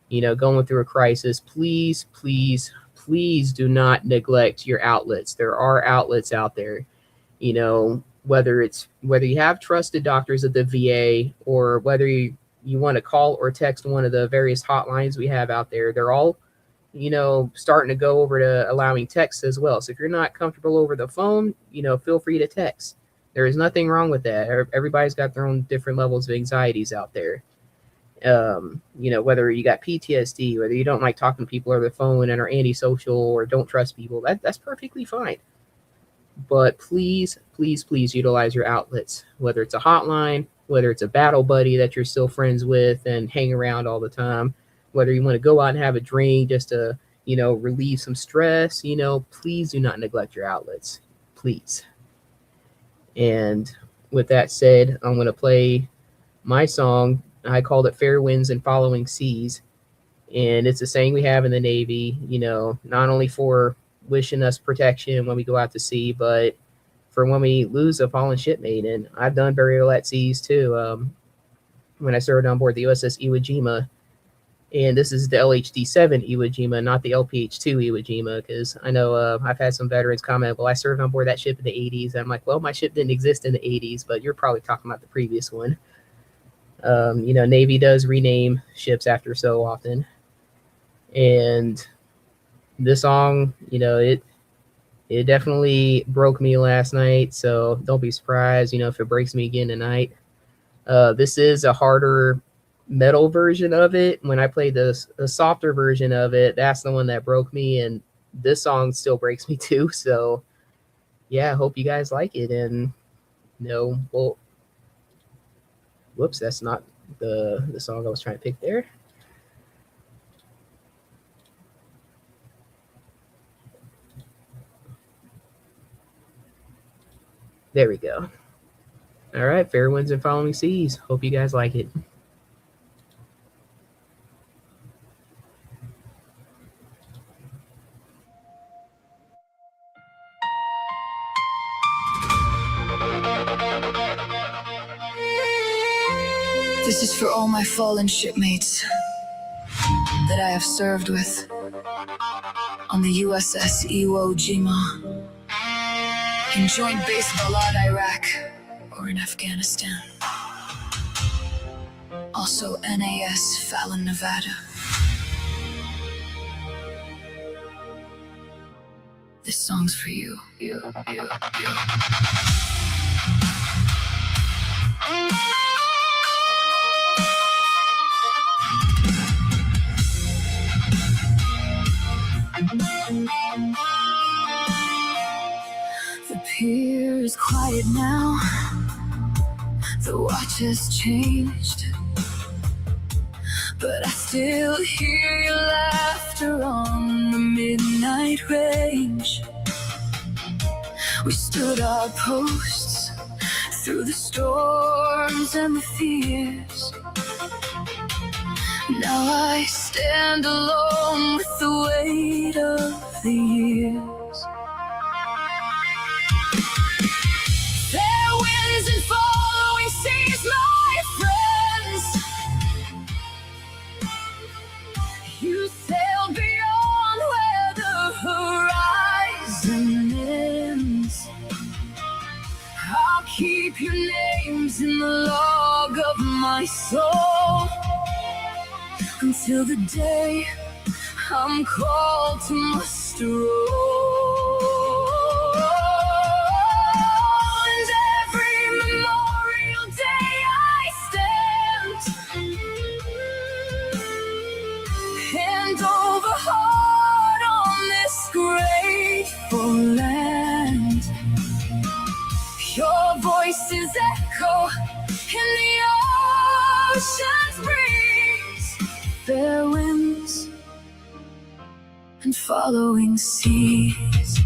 you know, going through a crisis, please, please, please do not neglect your outlets. There are outlets out there, you know, whether you have trusted doctors at the VA, or whether you want to call or text one of the various hotlines we have out there. They're all, you know, starting to go over to allowing text as well. So if you're not comfortable over the phone, you know, feel free to text. There is nothing wrong with that. Everybody's got their own different levels of anxieties out there. You know, whether you got PTSD, whether you don't like talking to people over the phone and are antisocial or don't trust people, that's perfectly fine. But please, please, please utilize your outlets, whether it's a hotline, whether it's a battle buddy that you're still friends with and hang around all the time, whether you want to go out and have a drink just to, you know, relieve some stress, you know, please do not neglect your outlets, please. And with that said, I'm going to play my song. I called it Fair Winds and Following Seas. And it's a saying we have in the Navy, you know, not only for wishing us protection when we go out to sea, but for when we lose a fallen shipmate. And I've done burial at seas too. When I served on board the USS Iwo Jima, and this is the LHD-7 Iwo Jima, not the LPH-2 Iwo Jima, because I know I've had some veterans comment, well, I served on board that ship in the 80s. I'm like, well, my ship didn't exist in the 80s, but you're probably talking about the previous one. You know, Navy does rename ships after so often. And this song, you know, it definitely broke me last night, so don't be surprised, you know, if it breaks me again tonight. This is a harder metal version of it. When I played the softer version of it, that's the one that broke me, and this song still breaks me too. So yeah, I hope you guys like it. And you know, well, whoops, that's not the song I was trying to pick there. There we go. All right, Fair Winds and Following Seas. Hope you guys like it. This is for all my fallen shipmates that I have served with on the USS Iwo Jima, in Joint Base Balad, Iraq, or in Afghanistan. Also NAS Fallon, Nevada. This song's for you. You. The pier is quiet now. The watch has changed, but I still hear your laughter on the midnight range. We stood our posts through the storms and the fears. Now I stand alone with the weight of the years. Fair winds and following seas, my friends. You sail beyond where the horizon ends. I'll keep your names in the log of my soul until the day I'm called to muster roll. And every Memorial Day I stand hand over heart on this grateful land. Your voices echo in the ocean's breeze. Fair winds and following seas.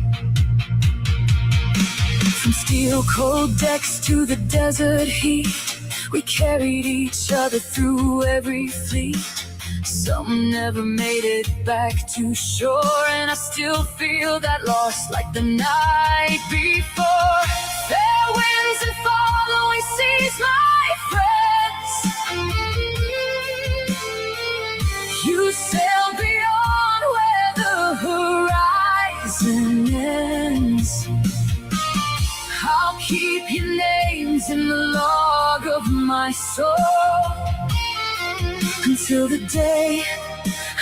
From steel cold decks to the desert heat, We carried each other through every fleet. Some never made it back to shore, and I still feel that loss like the night before. Fair winds and following seas, my friends. You sail beyond where the horizon ends. I'll keep your names in the log of my soul until the day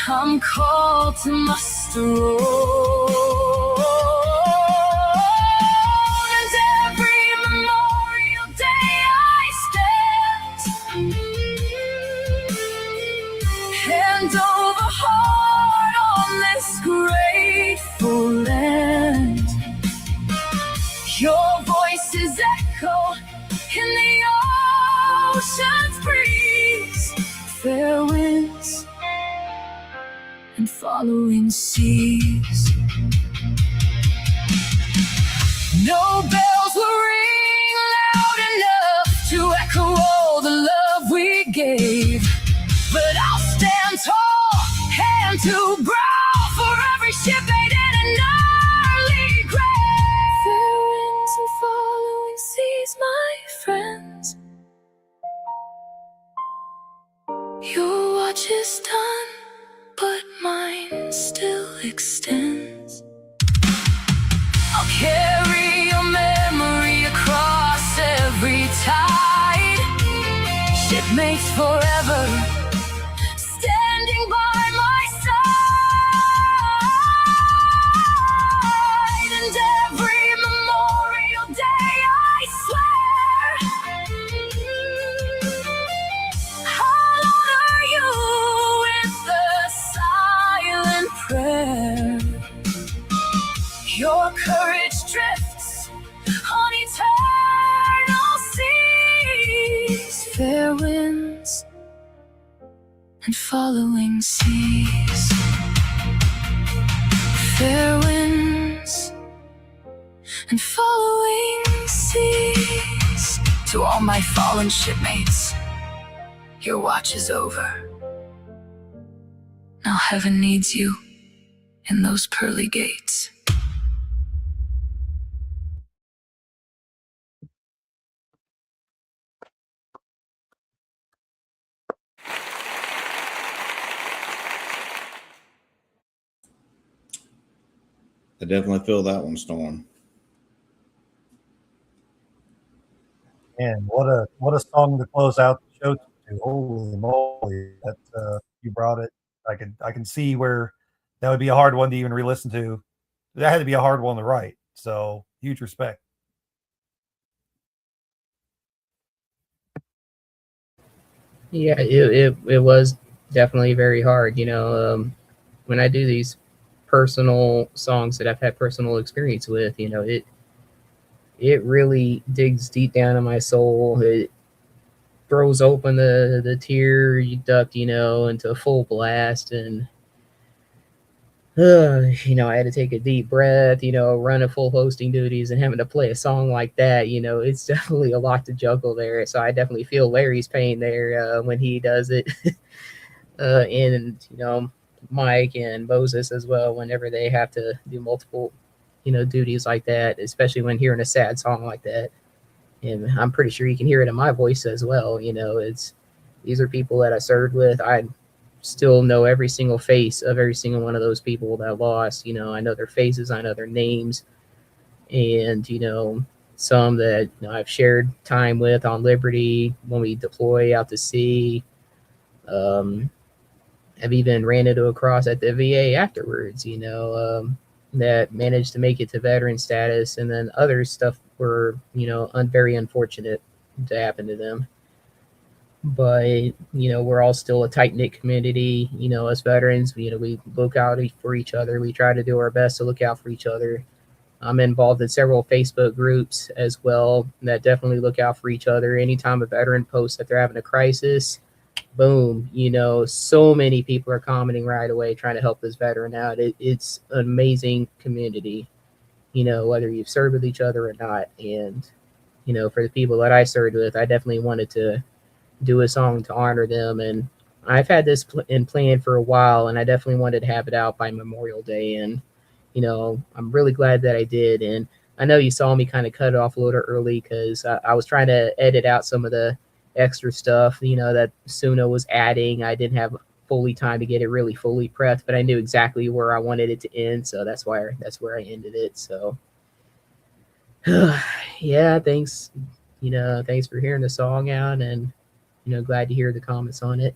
I'm called to muster roll. And every Memorial Day I spent hand over heart on this grateful land. Your voices echo in the ocean's breeze. Fair winds and following seas. No bells will ring loud enough to echo all the love we gave, but I'll stand tall, hand to brow, for every ship made in an early grave. Fair winds and following seas, my friends. Your watch is done, but mine still extends. I'll carry your memory across every tide. Shipmates forever, standing by my side. And every Memorial Day I swear I'll honor you with the silent prayer. Your courage drifts on eternal seas. Fair winds and following seas. Fair winds and following seas. To all my fallen shipmates, your watch is over. Now heaven needs you in those pearly gates. I definitely feel that one, Storm. And what a song to close out the show to. Holy moly, that you brought it. I can see where that would be a hard one to even re-listen to. That had to be a hard one to write. So huge respect. Yeah, it was definitely very hard. When I do these personal songs that I've had personal experience with, it really digs deep down in my soul. It throws open the tear duct, into a full blast, and I had to take a deep breath, running full hosting duties and having to play a song like that. It's definitely a lot to juggle there. So I definitely feel Larry's pain there when he does it. And, Mike and Moses as well, whenever they have to do multiple, duties like that, especially when hearing a sad song like that. And I'm pretty sure you can hear it in my voice as well. These are people that I served with. I still know every single face of every single one of those people that lost. I know their faces, I know their names, and some that I've shared time with on Liberty when we deploy out to sea. I've even ran into a cross at the VA afterwards. That managed to make it to veteran status, and then other stuff were very unfortunate to happen to them. But we're all still a tight-knit community. Us veterans, we look out for each other. We try to do our best to look out for each other. I'm involved in several Facebook groups as well that definitely look out for each other. Anytime a veteran posts that they're having a crisis, boom, so many people are commenting right away trying to help this veteran out. It's an amazing community, whether you've served with each other or not. And for the people that I served with, I definitely wanted to do a song to honor them. And I've had this in plan for a while, and I definitely wanted to have it out by Memorial Day. And I'm really glad that I did. And I know you saw me kind of cut it off a little early because I was trying to edit out some of the extra stuff, that Suna was adding. I didn't have fully time to get it really fully prepped, but I knew exactly where I wanted it to end, so that's where I ended it. So yeah, thanks. Thanks for hearing the song out, and glad to hear the comments on it.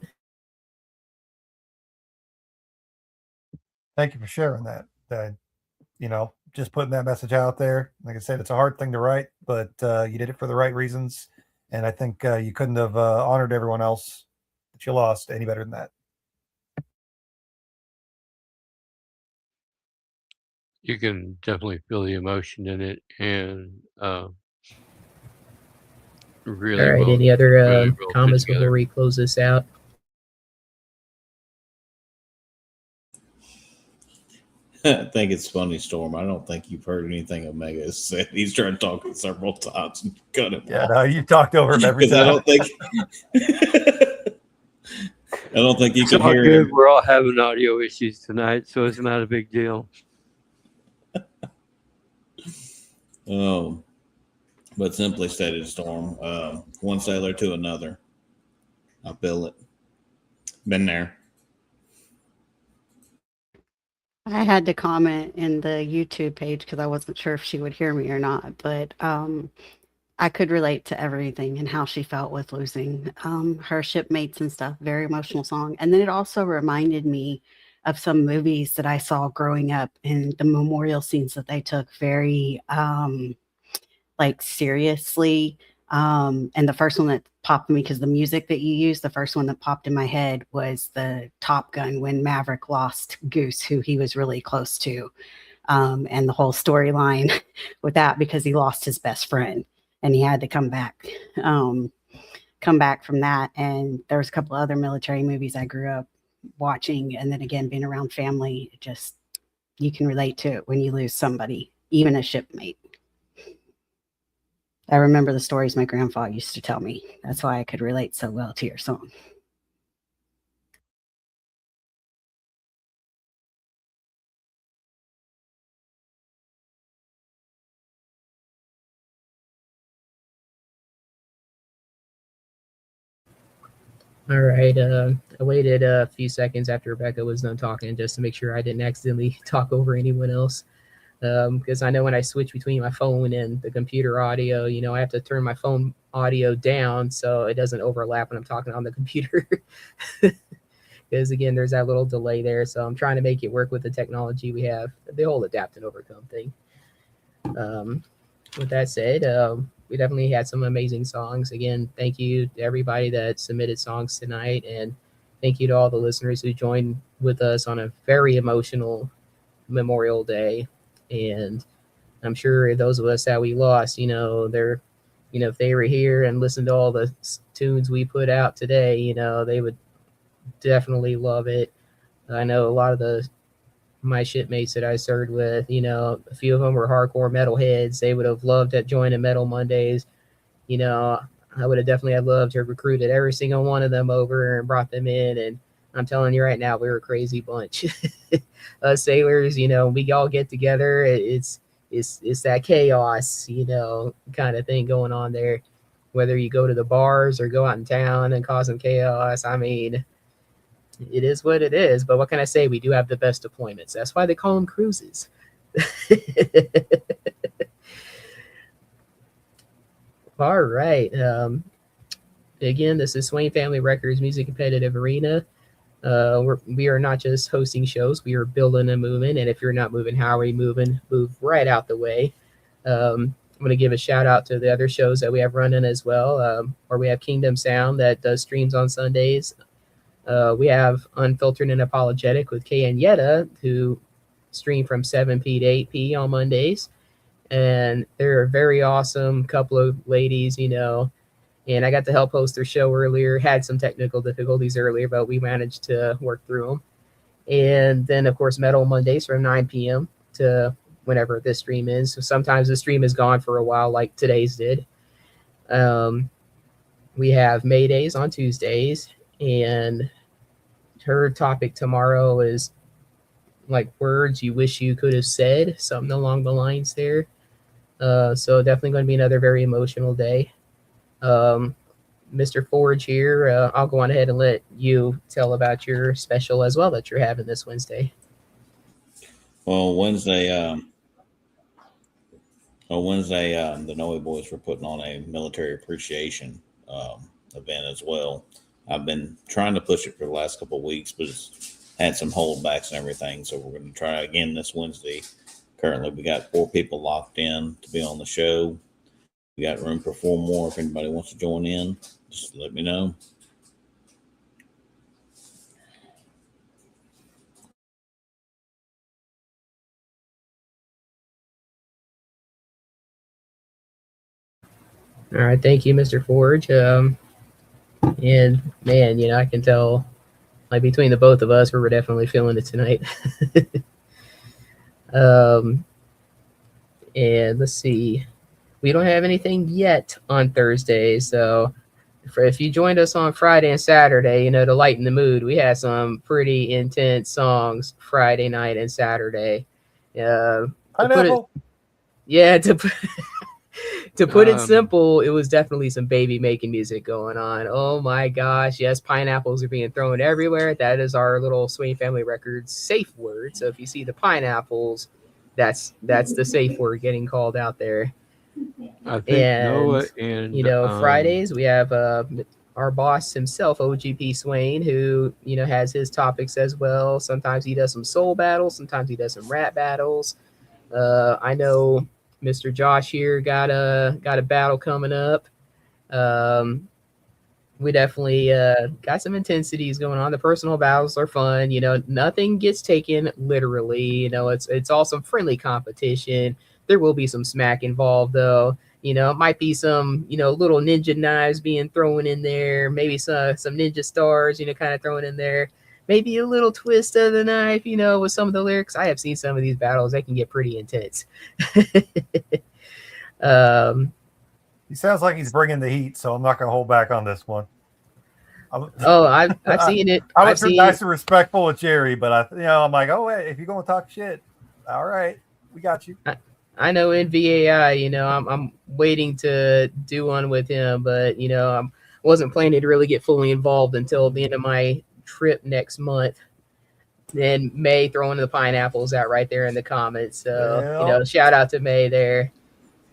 Thank you for sharing that. Just putting that message out there. Like I said, it's a hard thing to write, but you did it for the right reasons. And I think you couldn't have honored everyone else that you lost any better than that. You can definitely feel the emotion in it, and really. All right. Well, any other really well comments before we close this out? I think it's funny, Storm. I don't think you've heard anything Omega has said. He's tried talking several times and cut him off. No, you talked over him every time. I don't think you can hear good. him. We're all having audio issues tonight, so it's not a big deal. But simply stated, Storm, one sailor to another. I feel it. Been there. I had to comment in the YouTube page because I wasn't sure if she would hear me or not, but I could relate to everything and how she felt with losing her shipmates and stuff. Very emotional song. And then it also reminded me of some movies that I saw growing up and the memorial scenes that they took very seriously. And the first one that popped in me, because the music that you used, the first one that popped in my head was the Top Gun when Maverick lost Goose, who he was really close to. And the whole storyline with that, because he lost his best friend and he had to come back from that. And there was a couple of other military movies I grew up watching. And then again, being around family, just, you can relate to it when you lose somebody, even a shipmate. I remember the stories my grandfather used to tell me. That's why I could relate so well to your song. All right. I waited a few seconds after Rebecca was done talking just to make sure I didn't accidentally talk over anyone else. Because I know when I switch between my phone and the computer audio, I have to turn my phone audio down so it doesn't overlap when I'm talking on the computer. Because again, there's that little delay there. So I'm trying to make it work with the technology we have, the whole adapt and overcome thing. With that said, we definitely had some amazing songs. Again, thank you to everybody that submitted songs tonight. And thank you to all the listeners who joined with us on a very emotional Memorial Day. And I'm sure those of us that we lost, they're, if they were here and listened to all the tunes we put out today, they would definitely love it. I know a lot of my shipmates that I served with, a few of them were hardcore metal heads. They would have loved to join the Metal Mondays. I would have definitely loved to have recruited every single one of them over and brought them in. And I'm telling you right now, we were a crazy bunch. Sailors, we all get together. It's that chaos, kind of thing going on there. Whether you go to the bars or go out in town and cause some chaos, I mean, it is what it is. But what can I say? We do have the best deployments. That's why they call them cruises. All right. Again, this is Swain Family Records Music Competitive Arena. We are not just hosting shows, we are building a movement. And if you're not moving, how are we moving? Move right out the way. I'm going to give a shout out to the other shows that we have running as well. Where we have Kingdom Sound that does streams on Sundays. We have Unfiltered and Apologetic with Kay and Yetta, who stream from 7p to 8p on Mondays. And they're a very awesome couple of ladies, and I got to help host their show earlier. Had some technical difficulties earlier, but we managed to work through them. And then, of course, Metal Mondays from 9 p.m. to whenever this stream is. So sometimes the stream is gone for a while, like today's did. we have May Days on Tuesdays, and her topic tomorrow is like words you wish you could have said, something along the lines there. So definitely going to be another very emotional day. Mr. Forge here, I'll go on ahead and let you tell about your special as well that you're having this Wednesday. Well, Wednesday, the Noe boys were putting on a military appreciation event as well. I've been trying to push it for the last couple of weeks, but it's had some holdbacks and everything. So we're going to try again this Wednesday. Currently, we got 4 people locked in to be on the show. We got room for 4 more. If anybody wants to join in, just let me know. All right, thank you, Mr. Forge. And man, I can tell, like between the both of us, we're definitely feeling it tonight. And let's see, we don't have anything yet on Thursday, so if you joined us on Friday and Saturday, to lighten the mood, we had some pretty intense songs Friday night and Saturday. Pineapple. To put it simple, it was definitely some baby making music going on. Oh my gosh, yes, pineapples are being thrown everywhere. That is our little Swain Family Records safe word. So if you see the pineapples, that's the safe word getting called out there. I think Noah and Fridays we have our boss himself, O.G.P. Swain, who has his topics as well. Sometimes he does some soul battles, sometimes he does some rap battles. I know Mr. Josh here got a battle coming up. We definitely got some intensities going on. The personal battles are fun. Nothing gets taken literally. It's all some friendly competition. There will be some smack involved, though. It might be some, little ninja knives being thrown in there. Maybe some ninja stars, kind of thrown in there. Maybe a little twist of the knife, with some of the lyrics. I have seen some of these battles. They can get pretty intense. He sounds like he's bringing the heat, so I'm not going to hold back on this one. I've seen it. I was nice and respectful with Jerry, but I'm like, oh, wait, if you're going to talk shit, all right, we got you. I know in VAI, I'm waiting to do one with him, but I wasn't planning to really get fully involved until the end of my trip next month. Then May throwing the pineapples out right there in the comments. So shout out to May there.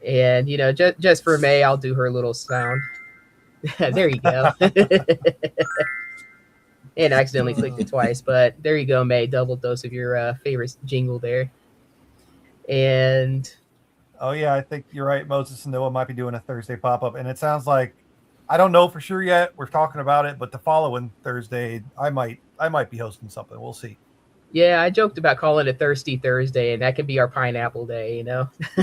And just for May, I'll do her little sound. There you go. And I accidentally clicked it twice, but there you go, May. Double dose of your favorite jingle there. And oh yeah, I think you're right. Moses and Noah might be doing a Thursday pop-up, and it sounds like, I don't know for sure yet. We're talking about it, but the following Thursday, I might be hosting something. We'll see. Yeah, I joked about calling it Thirsty Thursday, and that could be our pineapple day.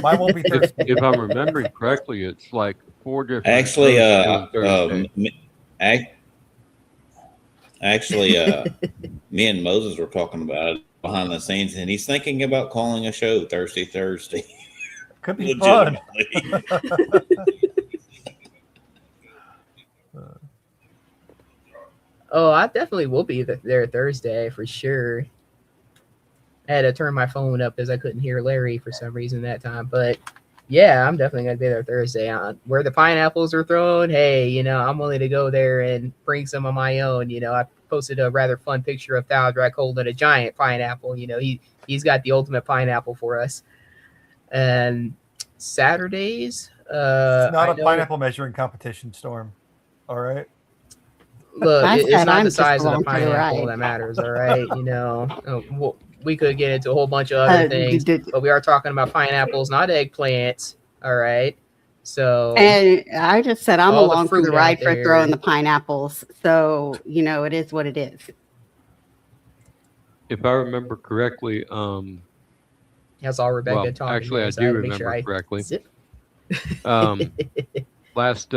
Mine won't be Thursday. If I'm remembering correctly, it's like 4 different. Actually, me and Moses were talking about it behind the scenes, and he's thinking about calling a show Thirsty Thursday. Could be fun. Oh, I definitely will be there Thursday for sure. I had to turn my phone up because I couldn't hear Larry for some reason that time. But yeah, I'm definitely going to be there Thursday. Where the pineapples are thrown, hey, I'm willing to go there and bring some of my own. I posted a rather fun picture of Thaldrak holding a giant pineapple. He's got the ultimate pineapple for us. And Saturdays, it's not a pineapple measuring competition, Storm. All right. Look, it's not the size of the pineapple that matters. All right, we could get into a whole bunch of other things, but we are talking about pineapples, not eggplants. All right. So, and I just said I'm along for the ride for throwing the pineapples. So, it is what it is. If I remember correctly, that's all Rebecca talking. Actually, I do remember correctly. Last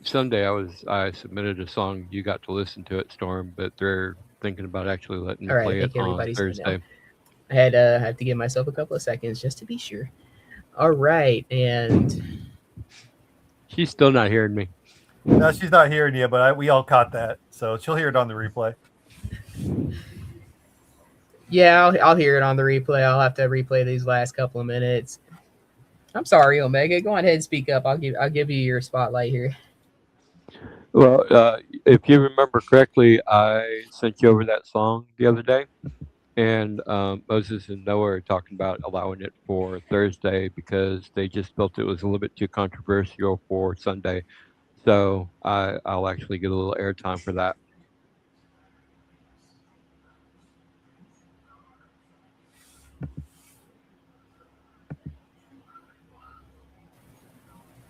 Sunday, I submitted a song. You got to listen to it, Storm, but they're thinking about actually letting me play it on Thursday. I had to give myself a couple of seconds just to be sure. All right, and she's still not hearing me. No, she's not hearing you, but we all caught that, so she'll hear it on the replay. Yeah, I'll hear it on the replay. I'll have to replay these last couple of minutes. I'm sorry, Omega. Go on ahead and speak up. I'll give you your spotlight here. Well, if you remember correctly, I sent you over that song the other day, and Moses and Noah are talking about allowing it for Thursday because they just felt it was a little bit too controversial for Sunday. So I'll actually get a little airtime for that.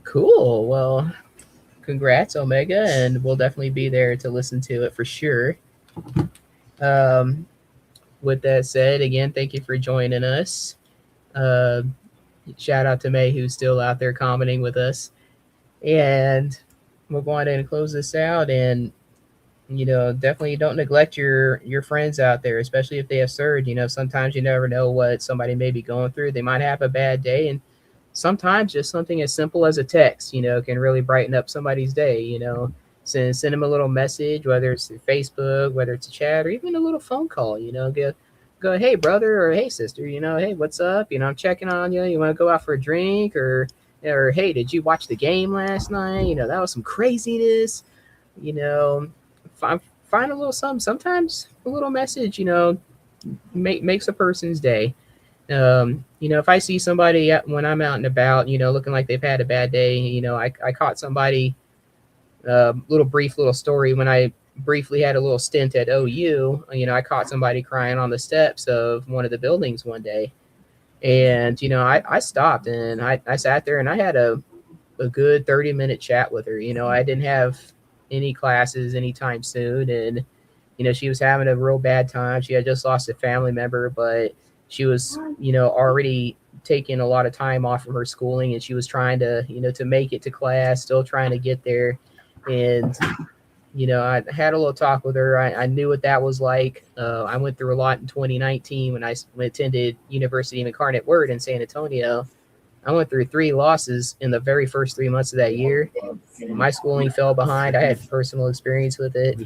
Cool. Well, congrats, Omega, and we'll definitely be there to listen to it for sure. With that said, again, thank you for joining us. Shout out to May, who's still out there commenting with us. And we'll go ahead and close this out. And, definitely don't neglect your friends out there, especially if they have served. Sometimes you never know what somebody may be going through. They might have a bad day, and sometimes just something as simple as a text, can really brighten up somebody's day. Send them a little message, whether it's through Facebook, whether it's a chat, or even a little phone call. Go, hey brother or hey sister, hey, what's up? I'm checking on you. You want to go out for a drink, or hey, did you watch the game last night? That was some craziness. Find a little something. Sometimes a little message, makes a person's day. If I see somebody when I'm out and about, looking like they've had a bad day, I caught somebody, brief little story when I briefly had a little stint at OU. I caught somebody crying on the steps of one of the buildings one day, and I stopped and I sat there and I had a good 30-minute chat with her. I didn't have any classes anytime soon, and she was having a real bad time. She had just lost a family member, but she was already taking a lot of time off from her schooling, and she was trying to to make it to class, still trying to get there. And I had a little talk with her. I knew what that was like. I went through a lot in 2019 when I attended University of Incarnate Word in San Antonio. I went through 3 losses in the very first 3 months of that year. My schooling fell behind. I had personal experience with it.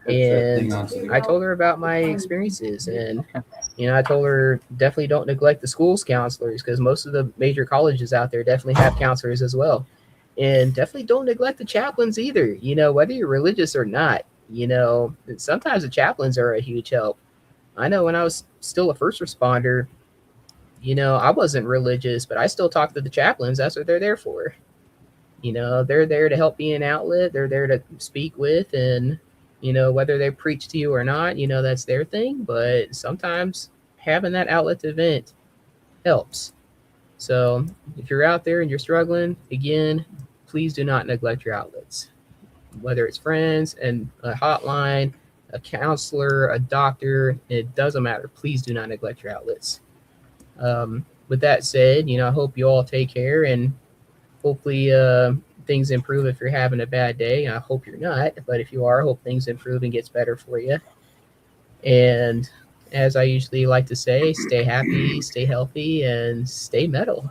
And I told her about my experiences. And, I told her definitely don't neglect the schools counselors, because most of the major colleges out there definitely have counselors as well. And definitely don't neglect the chaplains either, whether you're religious or not. Sometimes the chaplains are a huge help. I know when I was still a first responder, I wasn't religious, but I still talk to the chaplains. That's what they're there for. They're there to help be an outlet. They're there to speak with, and, whether they preach to you or not, that's their thing. But sometimes having that outlet to vent helps. So if you're out there and you're struggling, again, please do not neglect your outlets, whether it's friends and a hotline, a counselor, a doctor, it doesn't matter. Please do not neglect your outlets. With that said, I hope you all take care, and hopefully things improve if you're having a bad day. I hope you're not, but if you are, I hope things improve and gets better for you. And as I usually like to say, stay happy, stay healthy, and stay metal.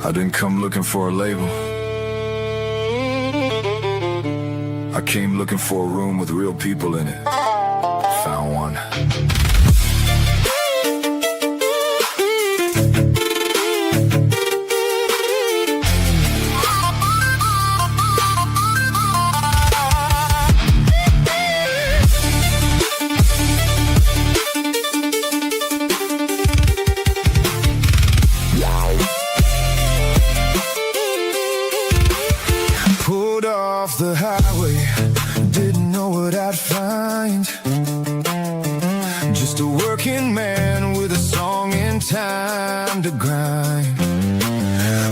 I didn't come looking for a label. I came looking for a room with real people in it. Found one. Pulled off the highway, didn't know what I'd find. Just a working man with a song and time to grind.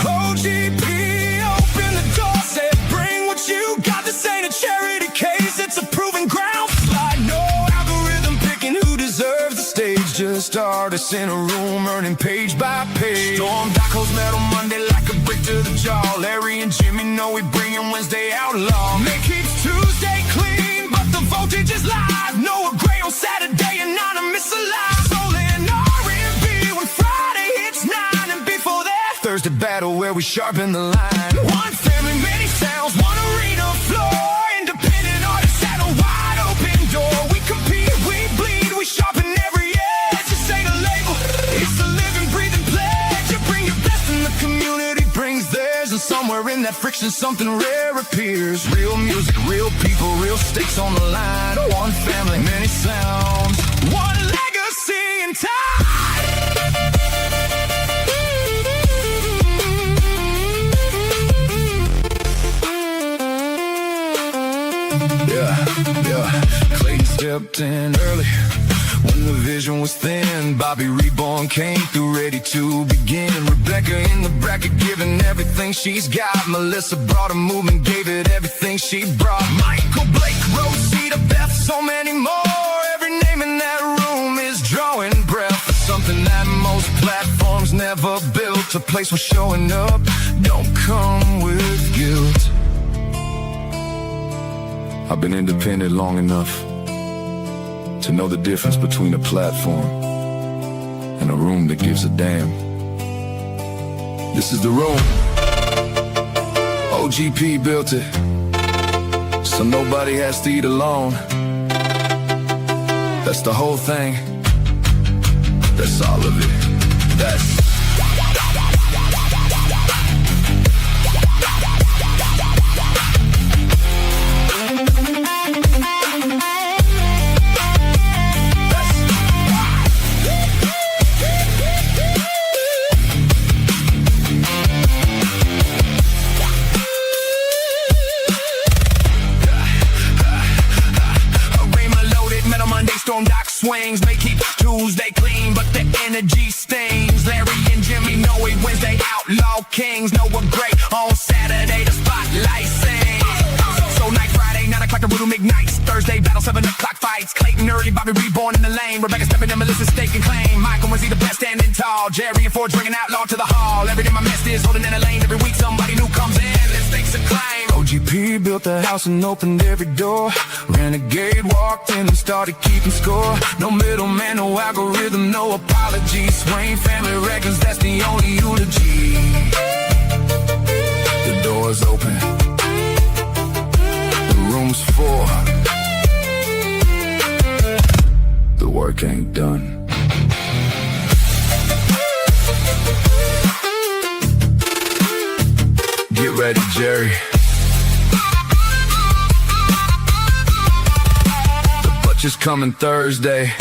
O.G.P. opened the door, said bring what you got. This ain't a charity case, it's a proven ground slide. No algorithm picking who deserves the stage, just artists in a room earning page by page. Storm Daco's Metal Monday like a brick to the jaw. Larry and Jimmy know we bringing Wednesday outlaw. Nick keeps Tuesday clean, but the vote DJs live, Noah Gray on Saturday, Anonymous alive. Soul and R&B when Friday hits 9, and before that, Thursday battle where we sharpen the line. One family, many sounds, one arena floor. Independent artists at a wide open door. We compete, we bleed, we sharpen every edge. This ain't a label, it's a living, breathing pledge. You bring your best and the community brings theirs, and somewhere in that friction something rare appears. Real music, real people, real stakes on the line. One family, many sounds, one legacy in time. Yeah. Clayton stepped in early when the vision was thin. Bobby Reborn came through ready to begin. Rebecca in the bracket giving everything she's got. Melissa brought a movement, gave it everything she brought. Michael, Blake, Rosita, Beth, so many more. Every name in that room is drawing breath for something that most platforms never built. A place where showing up don't come with guilt. I've been independent long enough to know the difference between a platform and a room that gives a damn. This is the room. O.G.P built it, so nobody has to eat alone. That's the whole thing. That's all of it. That's Storm dock swings, may keep Tuesday clean, but the energy stings. Larry and Jimmy know it Wednesday, outlaw kings. Noah Gray on Saturday, the spotlight sings. So night Friday, 9 o'clock the rhythm ignites. Thursday battle, 7 o'clock fights. Clayton early, Bobby Reborn in the lane. Rebecca stepping in, Melissa stake and claim. Michael was he the best standing tall. Jerry and Ford bringing outlaw to the hall. Every day my mess is holding in a lane. Every week somebody new comes in and stakes a claim. O.G.P built the house and opened every door. Renegade walked in and started keeping score. No middleman, no algorithm, no apology. Swain family records, that's the only eulogy. The door's open, the room's full. The work ain't done. Get ready, Jerry. The butcher's coming Thursday.